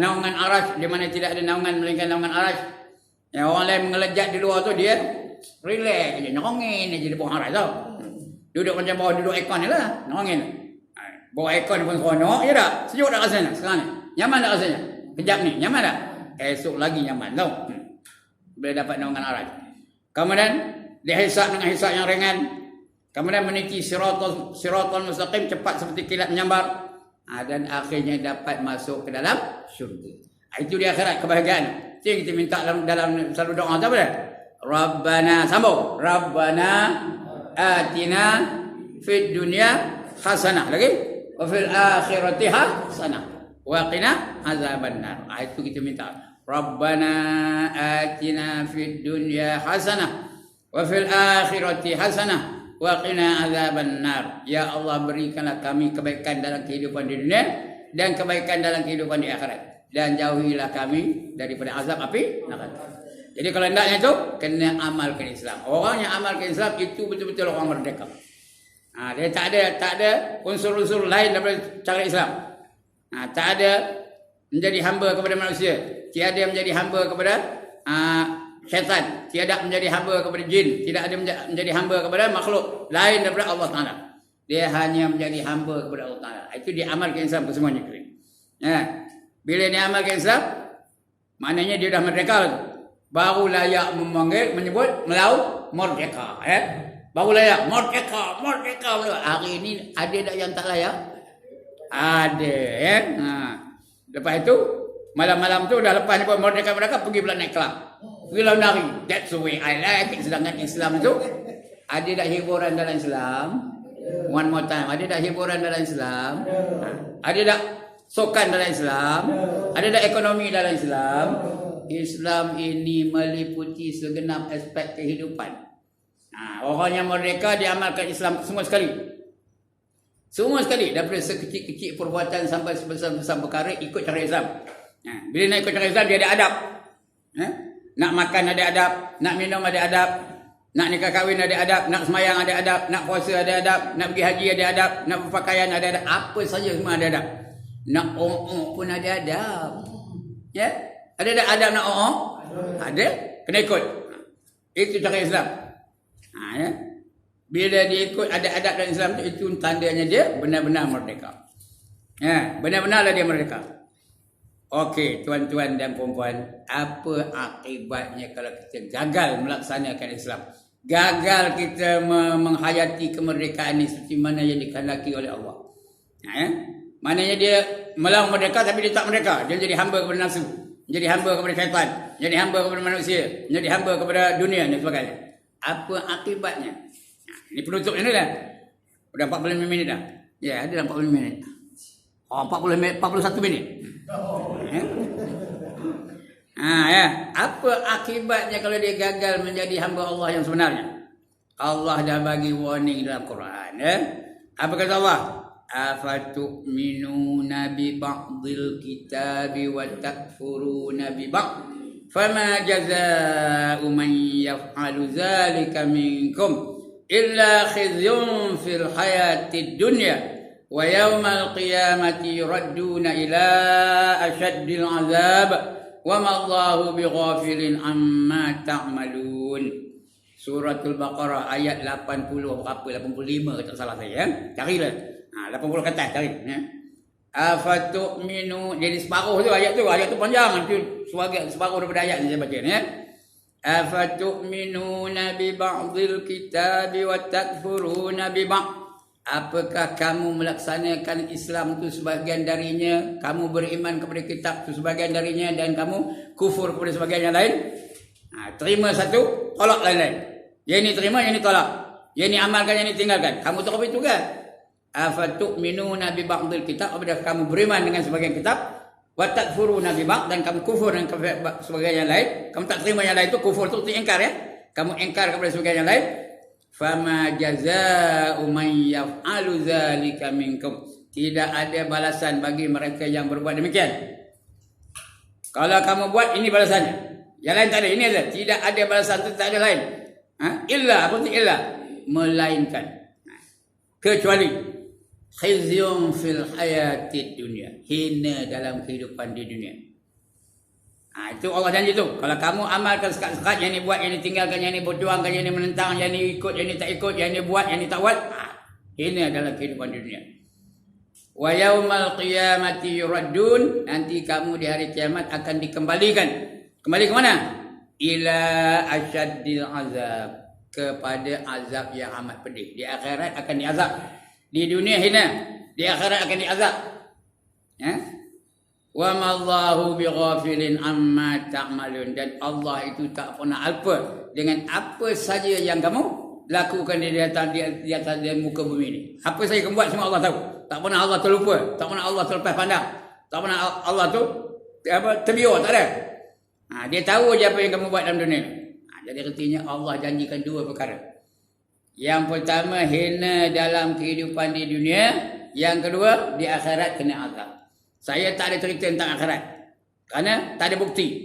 naungan arasy, di mana tidak ada naungan melainkan naungan arasy. Yang orang lain mengelejat di luar tu, dia relax je, nyongin je di bawah arasy tau. Duduk macam bawah duduk aircon ni lah, nyongin. Bawah aircon pun seronok je tak? Sejuk tak rasanya sekarang ni? Nyaman tak rasanya? Kejap ni, nyaman tak? Esok lagi nyaman tau. Bila dapat naungan arasy. Kemudian dihisap dengan hisap yang ringan. Kemudian meniti siratal mustaqim, cepat seperti kilat menyambar. Dan akhirnya dapat masuk ke dalam syurga. Itu di akhirat kebahagiaan. Itu yang kita minta dalam selalu doa apa dia? Rabbana, sambung. Rabbana atina fid dunya hasanah. Lagi? Wa fil akhirati hasanah. Wa qina azabannar. Itu kita minta. Rabbana atina fid dunya hasanah. Wa fil akhirati hasanah. Wa qina azabannar. Ya Allah, berikanlah kami kebaikan dalam kehidupan di dunia dan kebaikan dalam kehidupan di akhirat, dan jauhilah kami daripada azab api neraka. Jadi kalau hendaknya itu kena amalkan Islam. Orang yang amalkan Islam itu betul-betul orang merdeka. Dia tak ada unsur-unsur lain daripada cara Islam. Tak ada menjadi hamba kepada manusia, tiada menjadi hamba kepada syaitan, tiada menjadi hamba kepada jin, tidak ada menjadi hamba kepada makhluk lain daripada Allah Ta'ala. Dia hanya menjadi hamba kepada Allah Ta'ala. Itu dia amalkan Islam kesemuanya. Bila dia amalkan Islam, maknanya dia dah merdeka. Baru layak menyebut melau merdeka. Baru layak merdeka. Hari ini ada tak yang tak layak? Ada. Lepas itu malam-malam tu dah lepas nyebut merdeka pergi pula naik kelab. Pergi nari. That's the way I like it. Sedangkan Islam itu ada tak hiburan dalam Islam? One more time. Ada tak hiburan dalam Islam? Ada tak sokan dalam Islam? Ada tak ekonomi dalam Islam? Islam ini meliputi segenap aspek kehidupan. Orang yang merdeka dia amalkan Islam semua sekali. Semua sekali, daripada sekecil-kecil perbuatan sampai sebesar-besar perkara ikut cara Islam. Bila nak ikut cara Islam dia ada adab. Nak makan ada adab, nak minum ada adab, nak nikah kahwin ada adab, nak semayang ada adab, nak puasa ada adab, nak pergi haji ada adab, nak berpakaian ada adab, apa saja semua ada adab. Nak ong pun ada adab. Ya? Ada adab nak ong? Ada, kena ikut. Itu cara Islam. Ya? Bila dia ikut ada adab dalam Islam itu tandanya dia benar-benar merdeka. Ya, benar-benarlah dia merdeka. Okey, tuan-tuan dan puan-puan, apa akibatnya kalau kita gagal melaksanakan Islam? Gagal kita menghayati kemerdekaan ini seperti mana yang dikehendaki oleh Allah. Ya? Maknanya dia melawan merdeka tapi dia tak merdeka. Dia jadi hamba kepada nafsu, jadi hamba kepada syaitan, jadi hamba kepada manusia, jadi hamba kepada dunia dan sebagainya. Apa akibatnya? Ini penutupnya ni dah. Dah 45 minit dah. Ya, ada dah 45 minit. 41 minit. Ya. Apa akibatnya kalau dia gagal menjadi hamba Allah yang sebenarnya? Allah dah bagi warning dalam Quran. Ya? Apa kata Allah? Afatu'minuna bi ba'dil kitabi wa takfuruna bi ba'd. Fama jazaa'u man yaf'alu dzalika minkum illa khizyun fil hayatid dunya wa yawmal qiyamati yuradduna ila ashaddil azab wa ma Allahu bighafilin amma ta'malun. Suratul Baqarah ayat 80 berapa 85 kalau tak salah saya. Carilah. 80 kata cari ya. Afatu'minu, jadi separuh tu ayat tu panjang tu separuh daripada ayat ni saya baca ya. Afatu'minuna bi ba'dil kitabi wa takfuruna bi ba'd. Apakah kamu melaksanakan Islam itu sebahagian darinya, kamu beriman kepada kitab itu sebahagian darinya dan kamu kufur kepada sebahagian yang lain? Terima satu, tolak lain-lain. Yang ini terima, yang ini tolak. Yang ini amalkan, yang ini tinggalkan. Kamu tak apa itu kan? Afatu'minuna bi ba'dil kitab, apabila kamu beriman dengan sebahagian kitab, wa takfuruna bi ba'd, dan kamu kufur dengan sebahagian yang lain. Kamu tak terima yang lain itu, kufur itu ingkar ya. Kamu ingkar kepada sebahagian yang lain. Fama jazaa'u man yaf'alu dzalika minkum. Tidak ada balasan bagi mereka yang berbuat demikian. Kalau kamu buat ini balasannya. Yang lain tak ada, ini ada. Tidak ada balasan itu, tak ada lain. Illa, apa itu illa? Melainkan. Kecuali khizyun fil hayatid dunya. Hina dalam kehidupan di dunia. Itu Allah janji tu. Kalau kamu amalkan sekat-sekat, yang ni buat, yang ni tinggalkan, yang ni berjuangkan, yang ni menentang, yang ni ikut, yang ni tak ikut, yang ni buat, yang ni tak buat, ini adalah kehidupan dunia. Wa yaumal qiyamati yuraddun, nanti kamu di hari kiamat akan dikembalikan. Kembali ke mana? Ila asyaddil azab, kepada azab yang amat pedih. Di akhirat akan diazab. Di dunia hina, di akhirat akan diazab. Ya? Wa ma Allahu bighafilin amma ta'malun, dan Allah itu tak pernah alpa dengan apa saja yang kamu lakukan di atas muka bumi ini. Apa saja kamu buat semua Allah tahu. Tak pernah Allah terlupa, tak pernah Allah terlepas pandang. Tak pernah Allah tu terbiar, tak ada. Dia tahu je apa yang kamu buat dalam dunia. Jadi artinya Allah janjikan dua perkara. Yang pertama hina dalam kehidupan di dunia, yang kedua di akhirat kena azab. Saya tak ada cerita tentang akhirat kerana tak ada bukti.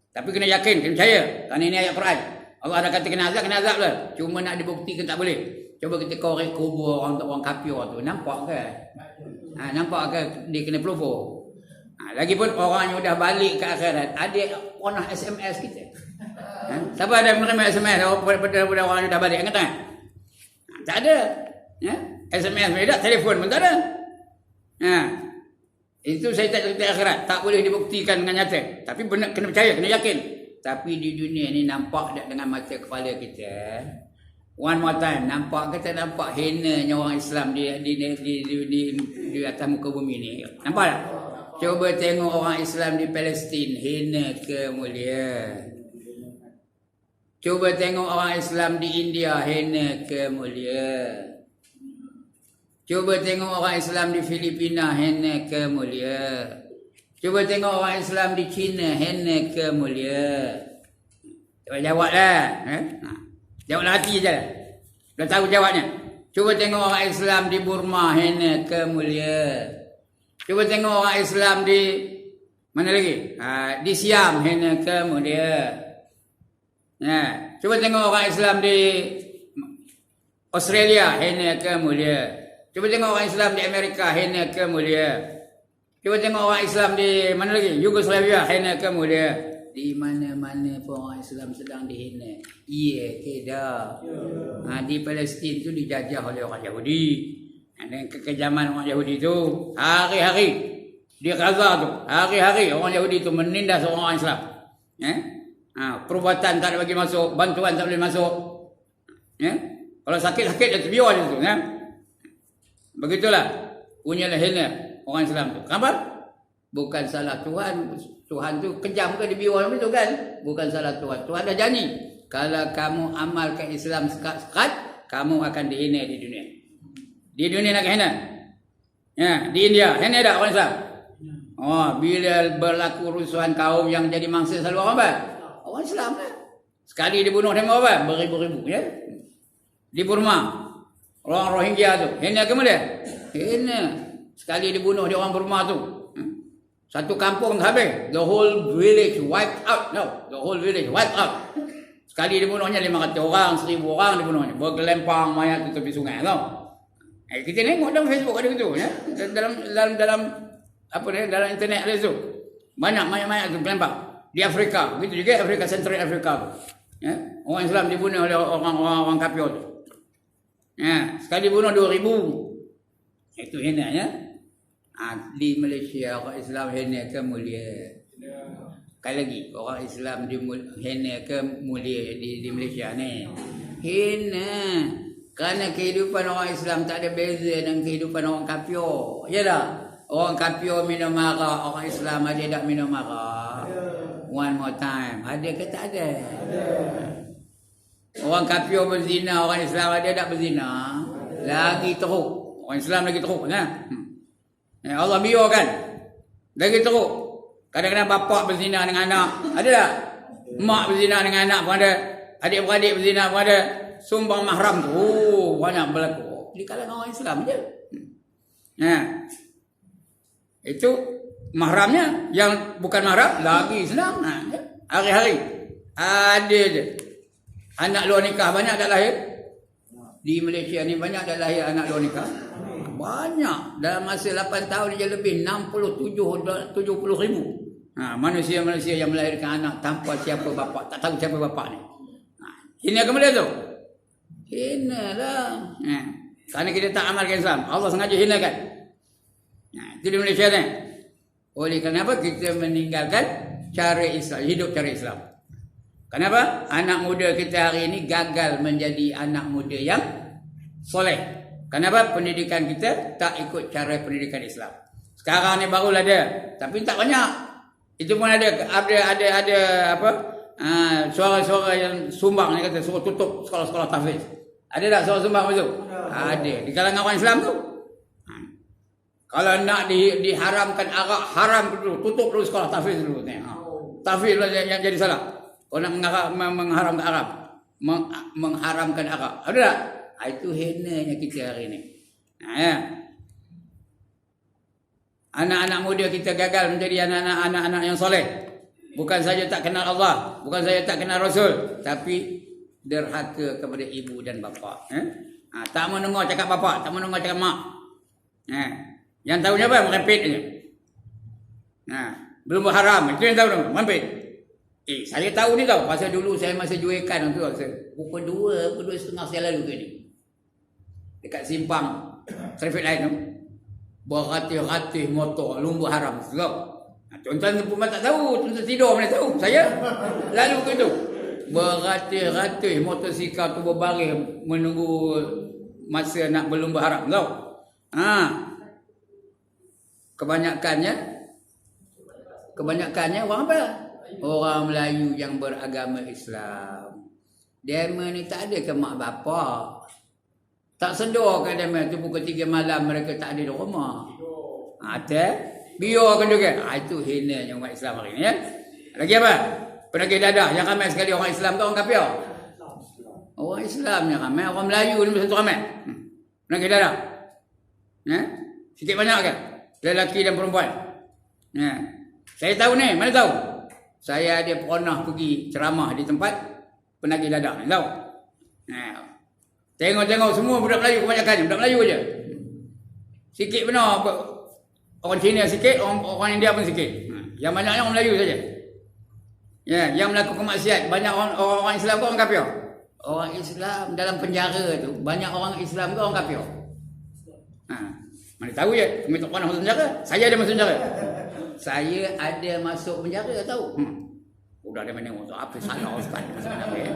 Tapi kena yakin, kena percaya. Kerana ini ayat Quran. Allah dah kata kena azab lah. Cuma nak dibuktikan tak boleh. Coba kita korek kubur orang kafir tu. Nampak ke? Nampak ke dia kena pelupur? Lagipun orang yang dah balik ke akhirat, ada pernah SMS kita. Siapa ada menerima SMS daripada orang yang dah balik? Angkat tangan. Tak ada. SMS pun tak, telefon pun tak ada. Itu saya tak cerita akhirat. Tak boleh dibuktikan dengan nyata. Tapi benar, kena percaya, kena yakin. Tapi di dunia ni nampak tak dengan mata kepala kita? One more time. Nampak ke tak nampak hinanya orang Islam di atas muka bumi ni? Nampak tak? Cuba tengok orang Islam di Palestin. Hina ke mulia? Cuba tengok orang Islam di India. Hina ke mulia? Cuba tengok orang Islam di Filipina, hina ke mulia. Cuba tengok orang Islam di China, hina ke mulia. Cuba jawablah. Jawablah hati je lah. Dah tahu jawabnya. Cuba tengok orang Islam di Burma, hina ke mulia. Cuba tengok orang Islam di mana lagi? Di Siam, hina ke mulia. Cuba tengok orang Islam di Australia, hina ke mulia. Cuba tengok orang Islam di Amerika, hina ke mulia. Cuba tengok orang Islam di mana lagi? Yugoslavia, hina ke mulia. Di mana-mana pun orang Islam sedang dihina. Ya ke dah. Di Palestin tu dijajah oleh orang Yahudi. Dan kekejaman orang Yahudi tu hari-hari di Gaza tu, hari-hari orang Yahudi tu menindas orang Islam. Perubatan tak ada bagi masuk, bantuan tak boleh masuk. Kalau sakit-sakit dia terbiar je tu. Begitulah punyalah hina orang Islam tu. Kenapa? Bukan salah Tuhan. Tuhan tu kejam ke dibiar begitu kan? Bukan salah Tuhan. Tuhan dah janji. Kalau kamu amalkan Islam sekat-sekat, kamu akan dihina di dunia. Di dunia nak hina. Di India, hina tak orang Islam? Bila berlaku rusuhan kaum yang jadi mangsa selalu orang apa? Orang Islam lah. Sekali dibunuh tembak apa? Beribu-ribu. Ya? Di Burma, orang Rohingya tu, hina ke mana? Hina. Sekali dibunuh di orang Burma tu. Satu kampung habis. The whole village wiped out. No, the whole village wiped out. Sekali dibunuhnya 500 orang, 1000 orang dibunuhnya. Bergelempang mayat di tepi sungai. Tau? Kita tengok dalam Facebook ada gitu. Ya? Dalam apa ni? Dalam internet ada tu. Banyak mayat-mayat tu bergelempang. Di Afrika. Begitu juga Afrika, Central Afrika tu. Ya? Orang Islam dibunuh oleh orang kafir tu. Sekali dibunuh 2000. Itu hina ya. Di Malaysia orang Islam hina ke mulia. Sekali lagi orang Islam hina ke mulia di Malaysia ni. Hina. Kerana kehidupan orang Islam tak ada beza dengan kehidupan orang kafir. Ya tak? Orang kafir minum arak, orang Islam ada tak minum arak? One more time. Ada ke tak ada? Orang kafir berzina, orang Islam ada tak berzina? Lagi teruk. Orang Islam lagi teruk. Allah biarkan. Lagi teruk. Kadang-kadang bapak berzina dengan anak. Ada tak? Mak berzina dengan anak pun ada. Adik-beradik berzina pun ada. Sumbang mahram tu. Banyak berlaku. Di kalangan orang Islam je. Itu mahramnya. Yang bukan mahram lagi senang. Hari-hari. Ada je. Anak luar nikah banyak tak lahir? Di Malaysia ni banyak tak lahir anak luar nikah? Banyak. Dalam masa 8 tahun je lebih 70 ribu. Manusia-manusia yang melahirkan anak tanpa siapa bapa. Tak tahu siapa bapa ni. Ini akan mula tu. Hina lah. Kerana kita tak amalkan Islam. Allah sengaja hinakan. Itu di Malaysia ni. Oleh kerana apa? Kita meninggalkan cara Islam. Hidup cara Islam. Kenapa? Anak muda kita hari ini gagal menjadi anak muda yang soleh. Kenapa? Pendidikan kita tak ikut cara pendidikan Islam. Sekarang ni barulah ada. Tapi tak banyak. Itu pun ada apa? Suara-suara yang sumbang ni kata suruh tutup sekolah-sekolah tahfiz. Ada tak suara sumbang macam tu? Ada. Di kalangan orang Islam tu. Kalau nak diharamkan arak, haram dulu. Tutup dulu sekolah tahfiz dulu. Tahfiz lah yang jadi salah. Kalau nak mengharamkan arak. Mengharamkan arak. Ada tak? Itu hinanya kita hari ni. Anak-anak muda kita gagal menjadi anak-anak yang soleh. Bukan saja tak kenal Allah, bukan saja tak kenal Rasul, tapi derhaka kepada ibu dan bapa. Tak mau dengar cakap bapa, tak mau dengar cakap mak. Yang tahunya apa? Merempit aja. Belum haram, itu yang tahu dong, merempit. Saya tahu ni tau, pasal dulu saya masih jual ikan tu, pukul 2:30 siang lalu ke ni. Dekat simpang traffic light tu. Beratus-ratus motor lumba haram. Tuan-tuan pun tak tahu, tuan-tuan tidur mana tahu. Saya lalu ke tu. Beratus-ratus motosikal tu berbaris menunggu masa nak berlumba haram tau. Kebanyakannya orang apa? Orang Melayu yang beragama Islam. Dema ni tak ada ke mak bapak? Tak sedar kan dema tu pukul 3 malam mereka tak ada di rumah. Biarkan juga. Itu hinanya umat Islam hari ni ya. Lagi apa? Penagih dadah yang ramai sekali orang Islam tu orang kafir. Orang Islam yang ramai, orang Melayu ni satu ramai. Nak kita dah. Sikit banyak ke? Lelaki dan perempuan. Saya tahu ni, mana tahu? Saya ada pernah pergi ceramah di tempat penagih dadah. Tahu? Tengok-tengok semua budak Melayu kebanyakan. Budak Melayu je. Sikit benar. Orang Cina sikit, orang India pun sikit. Yang banyaknya orang Melayu saja. Yang melakukan maksiat. Banyak orang Islam ke orang kafir? Orang Islam dalam penjara tu, banyak orang Islam ke orang kafir? Mana tahu je, kami tak pernah masuk penjara. Saya ada masuk penjara. Saya ada masuk penjara, tahu? Udah ada mana untuk apa salah Ustaz sebenarnya.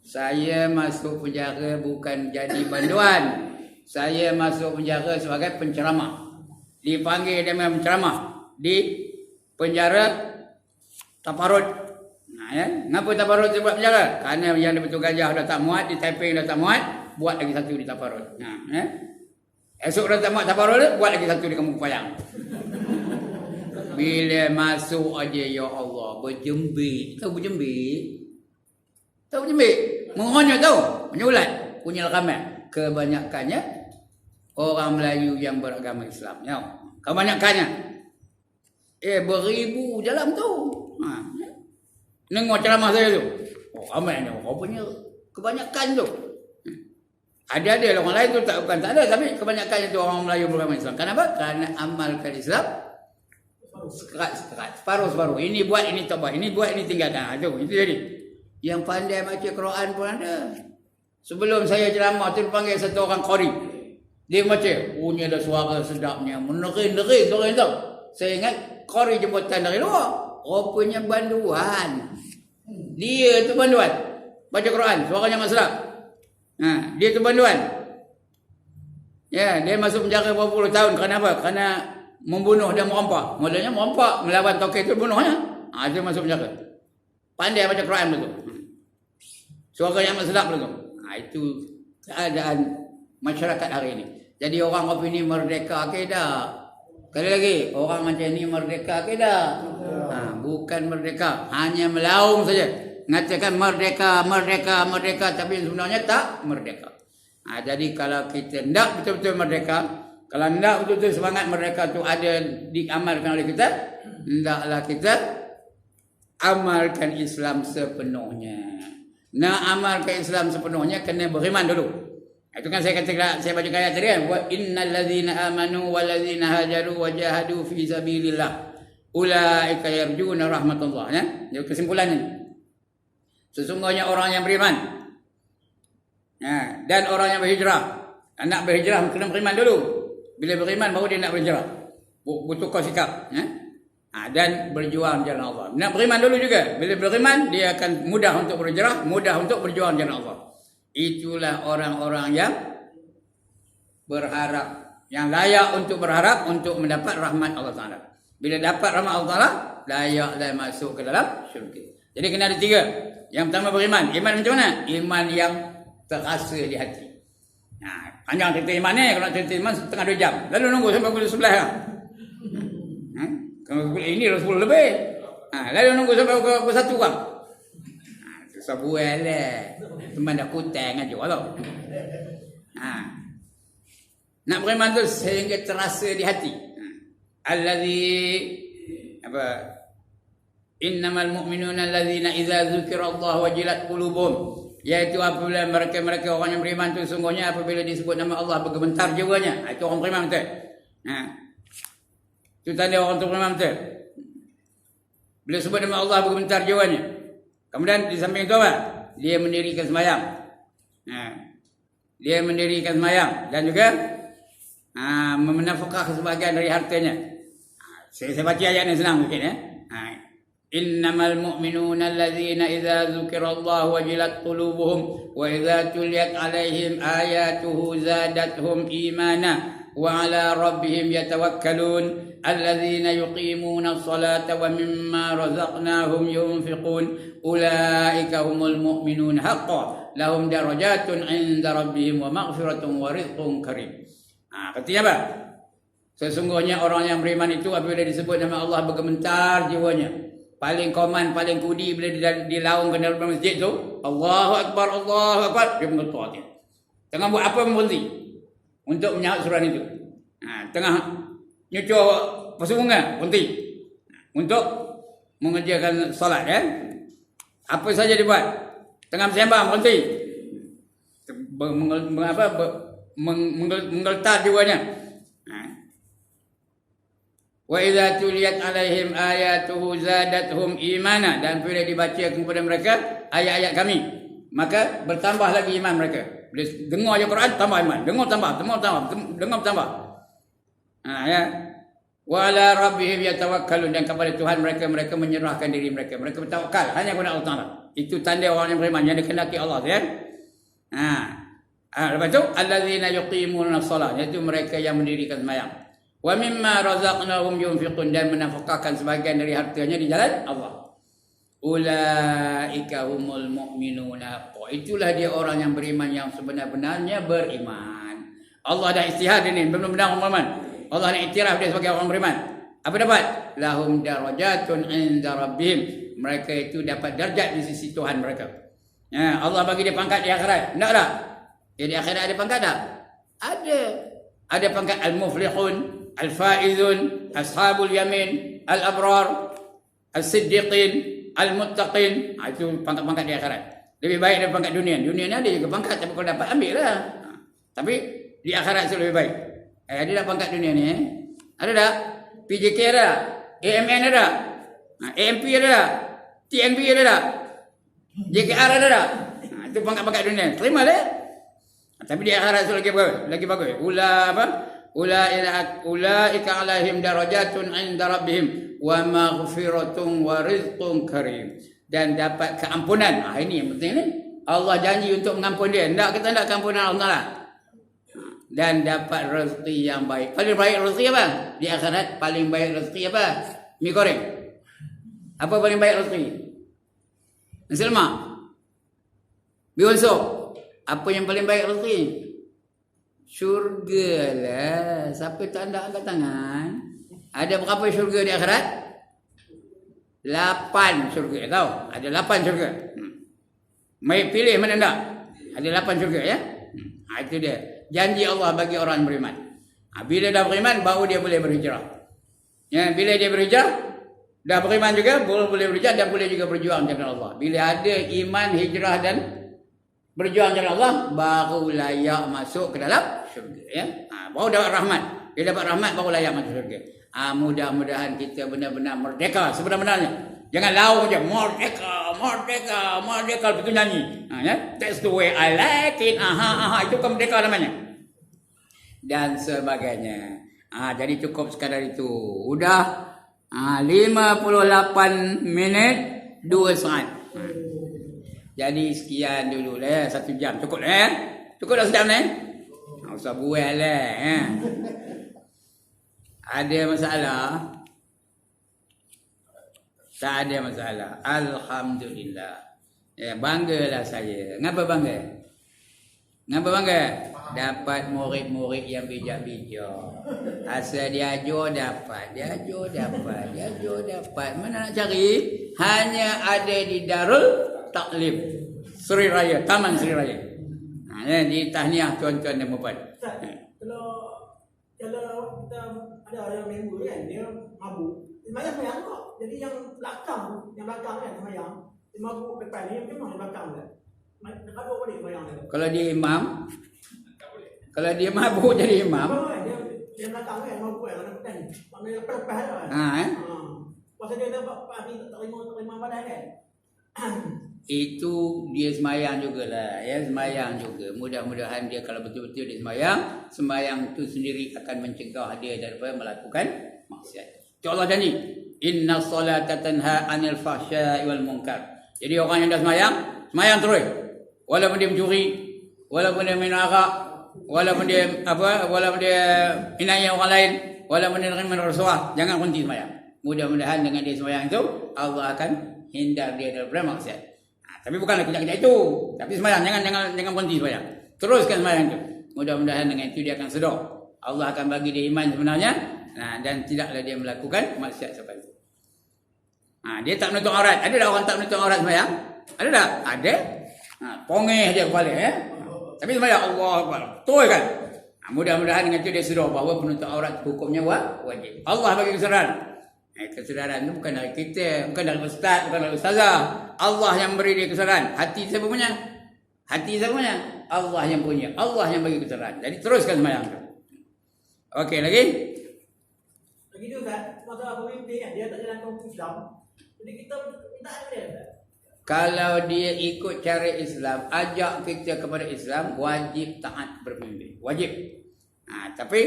Saya masuk penjara bukan jadi banduan. Saya masuk penjara sebagai penceramah. Dipanggil dia menceramah di penjara Taparut. Kenapa Taparut dia buat penjara? Kerana yang di Batu Gajah dah tak muat, di Taiping dah tak muat, buat lagi satu di Taparut. Esok dah tak muat Taparut, buat lagi satu di Kampung Payang. Bila masuk aja, ya Allah, berjembik. Tahu berjembik? Tahu berjembik? Menghonyok tahu? Menyulat. Punya rakaman. Kebanyakannya orang Melayu yang beragama Islam. Kebanyakannya. Beribu dalam tu. Dengar ceramah saya tu. Ramai ni. Rupanya kebanyakan tu. Ada orang lain tu bukan tak ada. Tapi kebanyakannya tu orang Melayu beragama Islam. Kenapa? Kerana amalkan Islam sekerat. Separuh-separuh. Ini buat, ini tak buat. Ini buat, ini tinggalkan. Itu jadi. Yang pandai baca Quran pun ada. Sebelum saya ceramah tu panggil satu orang qari. Dia baca. Punya ada suara sedapnya. Menerin-nerin suara itu. Saya ingat qari jemputan dari luar. Rupanya banduan. Dia tu banduan. Baca Quran. Suaranya mak sedap. Dia tu banduan. Dia masuk penjara berapa puluh tahun. Kerana apa? Kerana membunuh dan merompak. Mulanya merompak. Melawan tokek tu bunuhnya. Dia masuk penjara. Pandai baca Quran betul. Suara yang mak sedap betul. Itu keadaan masyarakat hari ini. Jadi orang opini merdeka ke tak? Sekali lagi, orang macam ni merdeka ke tak? Bukan merdeka, hanya melaung saja. Mengatakan merdeka, merdeka, merdeka, tapi sebenarnya tak merdeka. Jadi kalau kita tidak betul-betul merdeka, kalau tidak betul-betul semangat merdeka tu ada diamalkan oleh kita, hendaklah kita amalkan Islam sepenuhnya. Nak amalkan Islam sepenuhnya kena beriman dulu. Itu kan saya kata, saya baca ayat tadi kan, wa innal ladzina amanu wal ladzina hajaru wa jahadu fi sabilillah ulaika yarjuna rahmatullah. Jadi kesimpulannya, sesungguhnya orang yang beriman dan orang yang berhijrah. Nak berhijrah kena beriman dulu. Bila beriman baru dia nak berhijrah. Butuh sikap. Dan berjuang jalan Allah. Nak beriman dulu juga. Bila beriman dia akan mudah untuk berhijrah, mudah untuk berjuang jalan Allah. Itulah orang-orang yang berharap, yang layak untuk berharap untuk mendapat rahmat Allah Ta'ala. Bila dapat rahmat Allah Ta'ala, layaklah masuk ke dalam syurga. Jadi kena ada tiga. Yang pertama beriman. Iman macam mana? Iman yang terasa di hati. Panjang cerita iman ni. Kalau cerita iman setengah 2 jam. Lalu nunggu sampai pukul 11 lah. Kalau ini dah 10 lebih. Lalu nunggu sampai pukul 1 kan. Sebuah lah. Teman dah kutang aja tau. Nak beriman tu sehingga terasa di hati. Allazi innamal mu'minuna allazina idza dzukirallahu wajilat qulubuhum. Iaitu apabila mereka orang yang beriman tu sungguhnya apabila disebut nama Allah bergemetar jiwanya. Itu orang beriman betul. Itu tanda orang tu beriman betul. Bila sebut nama Allah bergemetar jiwanya. Kemudian di samping itu apa? Dia mendirikan sembahyang. Dia mendirikan sembahyang dan juga menafkah sebahagian dari hartanya. Saya baca ayat ni senang sikit ya. Innamal mu'minuna allazina idza dzukirallahu wajilat qulubuhum wa idza tuliyat alaihim ayatuhu zadatuhum imana wa ala rabbihim yatawakkalun allazina yuqimuna as-salata wa mimma razaqnahum yunfiqun ulaika humul mu'minun haqqan lahum darajatun 'inda rabbihim wa maghfiratun wa rizqun karim. Artinya apa? Sesungguhnya orang yang beriman itu apabila disebut nama Allah bergemetar jiwanya. paling koman, paling kudi bila dia laung ke dalam masjid tu, Allahu Akbar, Allahu Akbar, dia mengetuk hati. Tengah buat apa berhenti untuk menyahut suruhan itu. Tengah nyucur persungungan, berhenti untuk mengerjakan solat, ya. Apa saja dia buat. Tengah bersembang, berhenti. Menggeltar jiwanya. Wa idza tuliyat alaihim ayatuhu zadatuhum imana, dan bila dibaca kepada mereka ayat-ayat kami, maka bertambah lagi iman mereka. Bila dengar ayat Quran tambah iman, dengar tambah. Ya. Wa ala rabbihim yatawakkalun, dan kepada Tuhan mereka menyerahkan diri mereka bertawakal hanya kepada Allah Taala. Itu tanda orang yang beriman, yang dikehendaki Allah, ya. Lepas tu allazina yuqimuna shalah, iaitu mereka yang mendirikan sembahyang. Wa mimma razaqnahum yunfiqun, dan menafkahkan sebahagian dari hartanya di jalan Allah. Ulaika humul mu'minuna, itulah dia orang yang beriman, yang sebenar-benarnya beriman. Allah dah istihad ini, benar-benar orang beriman. Allah nak iktiraf dia sebagai orang beriman. Apa dapat? Lahum darajatun inda rabbihim, mereka itu dapat darjat di sisi Tuhan mereka. Ya, Allah bagi dia pangkat di akhirat. Tak tak? Di akhirat ada pangkat tak? Ada. Ada pangkat al-muflihun, al-faizun, ashabul yamin, al-abrar, al-siddiqin, al-muttaqin. Itu pangkat-pangkat di akhirat. Lebih baik daripada pangkat dunia. Dunia ni ada juga pangkat, tapi kalau dapat ambil lah. Tapi di akhirat itu lebih baik. Ada tak pangkat dunia ni? Ada tak? PJK ada tak? AMN ada tak? AMP ada tak? TNB ada tak? JKR ada tak? Itu pangkat-pangkat dunia. Terima lah. Tapi di akhirat itu lagi bagus. Ulaika alaihim darajatun inda rabbihim wa maghfiratun wa rizqun karim, dan dapat keampunan. Ini yang penting ni. Allah janji untuk mengampun dia. Tak, kita tak keampunan Allah Taala. Dan dapat rezeki yang baik. Paling baik rezeki apa? Di akhirat paling baik rezeki apa? Mi goreng. Apa paling baik rezeki? Nasi lemak. Mi unsur. Apa yang paling baik rezeki? Syurga lah. Siapa tak anda angkat tangan? Ada berapa syurga di akhirat? 8 syurga, tahu? Ada 8 syurga. Mai pilih mana anda? Ada 8 syurga, ya? Itu dia. Janji Allah bagi orang beriman. Bila dah beriman, baru dia boleh berhijrah. Ya, bila dia berhijrah, dah beriman juga, boleh berhijrah dan boleh juga berjuang jalan Allah. Bila ada iman, hijrah dan berjuang jalan Allah, baru layak masuk ke dalam syurga. Ya? Baru dapat rahmat. Bila dapat rahmat, baru layak masuk syurga. Mudah-mudahan kita benar-benar merdeka sebenar-benarnya. Jangan laung je, merdeka, begitu nyanyi. Ya? That's the way I like it. Itu kan merdeka namanya. Dan sebagainya. Jadi cukup sekadar itu. Udah 58 minit 2 saat. Jadi sekian dulu lah, 1 jam. Cukup lah, ya? Cukup dah sejam lah. Tak usah buat lah. Ya? Ada masalah? Tak ada masalah. Alhamdulillah. Ya, banggalah saya. Ngapa bangga? Dapat murid-murid yang bijak-bijak. Asal dia ajar dapat. Mana nak cari? Hanya ada di Darul Taklim Sri Raya, Taman Sri Raya. Di tahniah tuan-tuan dan puan. Kalau kita ada yang member kan, dia mabuk. Semayang kok. Jadi yang belakang kan semayang. Dia mabuk depan ni, memang di belakang kan. Dekat dua balik semayang dia. Kalau dia imam, kalau dia mabuk jadi imam. Dia belakang kan, mabuk kan, ada petang. Maknanya lepas-lepas kan. Pasal dia dapat tak terima badan kan. Itu dia semayang jugalah, ya, semayang juga. Mudah-mudahan dia kalau betul-betul dia sembayang itu sendiri akan mencegah dia daripada melakukan maksiat. Itu Allah janji, inna salata tanha anil fahsya'i wal munkar. Jadi orang yang dah semayang terus. Walaupun dia mencuri, walaupun dia minum arak, walaupun dia inayah orang lain, walaupun dia menerima rasuah, jangan berhenti semayang. Mudah-mudahan dengan dia semayang itu Allah akan hindar dia daripada maksiat. Tapi bukanlah kejap-kejap itu. Tapi semayang, jangan berhenti semayang. Teruskan semayang itu. Mudah-mudahan dengan itu dia akan sedar. Allah akan bagi dia iman sebenarnya. Dan tidaklah dia melakukan maksiat seperti itu. Dia tak menutup aurat. Ada tak orang tak menutup aurat sembahyang? Ada tak? Ada. Pongeh je kepala ya. Tapi sembahyang Allah Akbar. Betul kan? Mudah-mudahan dengan itu dia sedar bahawa penutup aurat hukumnya wajib. Allah bagi kesedaran. Kesedaran itu bukan dari kita, bukan dari ustaz, bukan dari ustazah. Allah yang beri dia kesedaran. Hati siapa punya? Hati siapa punya? Allah yang punya. Allah yang bagi kesedaran. Jadi teruskan sembahyang tu. Okey, lagi? Lagi tu Ustaz, masalah pemimpin kan, dia tak jalan hukum Islam. Jadi kita minta apa dia Ustaz? Kalau dia ikut cara Islam, ajak kita kepada Islam, wajib taat berpemimpin. Wajib. Tapi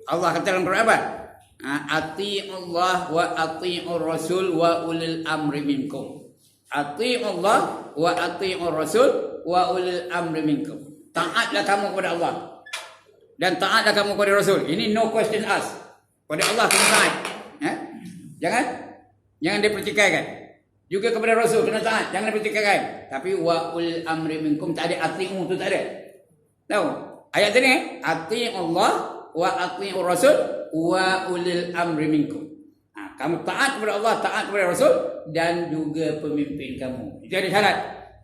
Allah kata dalam Quran apa? Ati'ullah wa ati'ur rasul wa ulil amri minkum. Ati'ullah wa ati'ur rasul wa ulil amri minkum. Taatlah kamu kepada Allah dan taatlah kamu kepada Rasul. Ini no question asked. Pada Allah kena taat. Jangan dipertikaikan. Juga kepada Rasul kena taat, jangan dipertikaikan. Tapi wa ulil amri minkum, tak ada ati'u tu, tak ada. Tahu? Ayat tadi ati'ullah wa ati'ur rasul wa ulil amri minkum. Kamu taat kepada Allah, taat kepada Rasul dan juga pemimpin kamu. Itu ada syarat.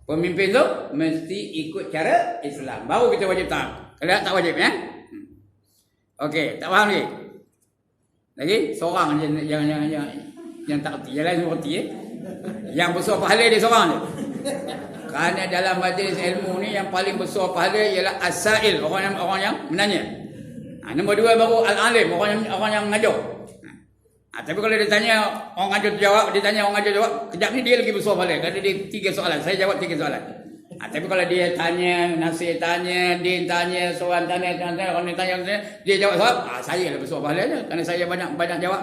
Pemimpin tu mesti ikut cara Islam. Baru kita wajib taat. Kalau tak wajib ya. Okey, tak faham lagi? Lagi seorang yang tak erti. Yang lain semua erti Yang besar pahala dia seorang je. Kerana dalam majlis ilmu ni yang paling besar pahala ialah as-sa'il, orang yang menanya. Nombor dua baru al-alim, orang yang mengajar. Tapi kalau dia tanya orang ngajar jawab, dia tanya orang ngajar jawab, kejap ni dia lagi besar pahala. Kerana dia 3 soalan, saya jawab 3 soalan. Tapi kalau dia tanya, Nasir tanya, Din tanya, Soan tanya, orang ni tanya, dia jawab soal, saya lebih besar pahalanya kerana saya banyak jawab.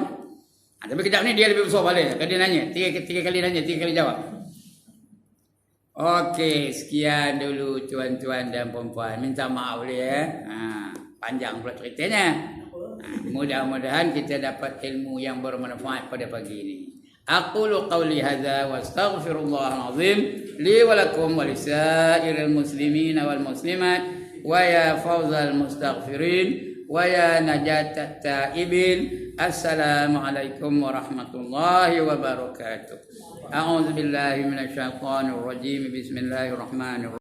Tapi kejap ni dia lebih besar pahalanya kerana dia nanya, 3 kali nanya, 3 kali jawab. Okey, sekian dulu tuan-tuan dan puan-puan. Minta maaf boleh ya. Panjang pula ceritanya. Mudah-mudahan kita dapat ilmu yang bermanfaat pada pagi ini. Aqulu qawli hadza wa astaghfirullahal azim li wa lakum wa lisairil muslimin wal muslimat wa ya fawzal mustaghfirin wa ya najatat taibin. Assalamualaikum warahmatullahi wabarakatuh. A'udzu billahi minasyaitonir rajim. Bismillahirrahmanirrahim.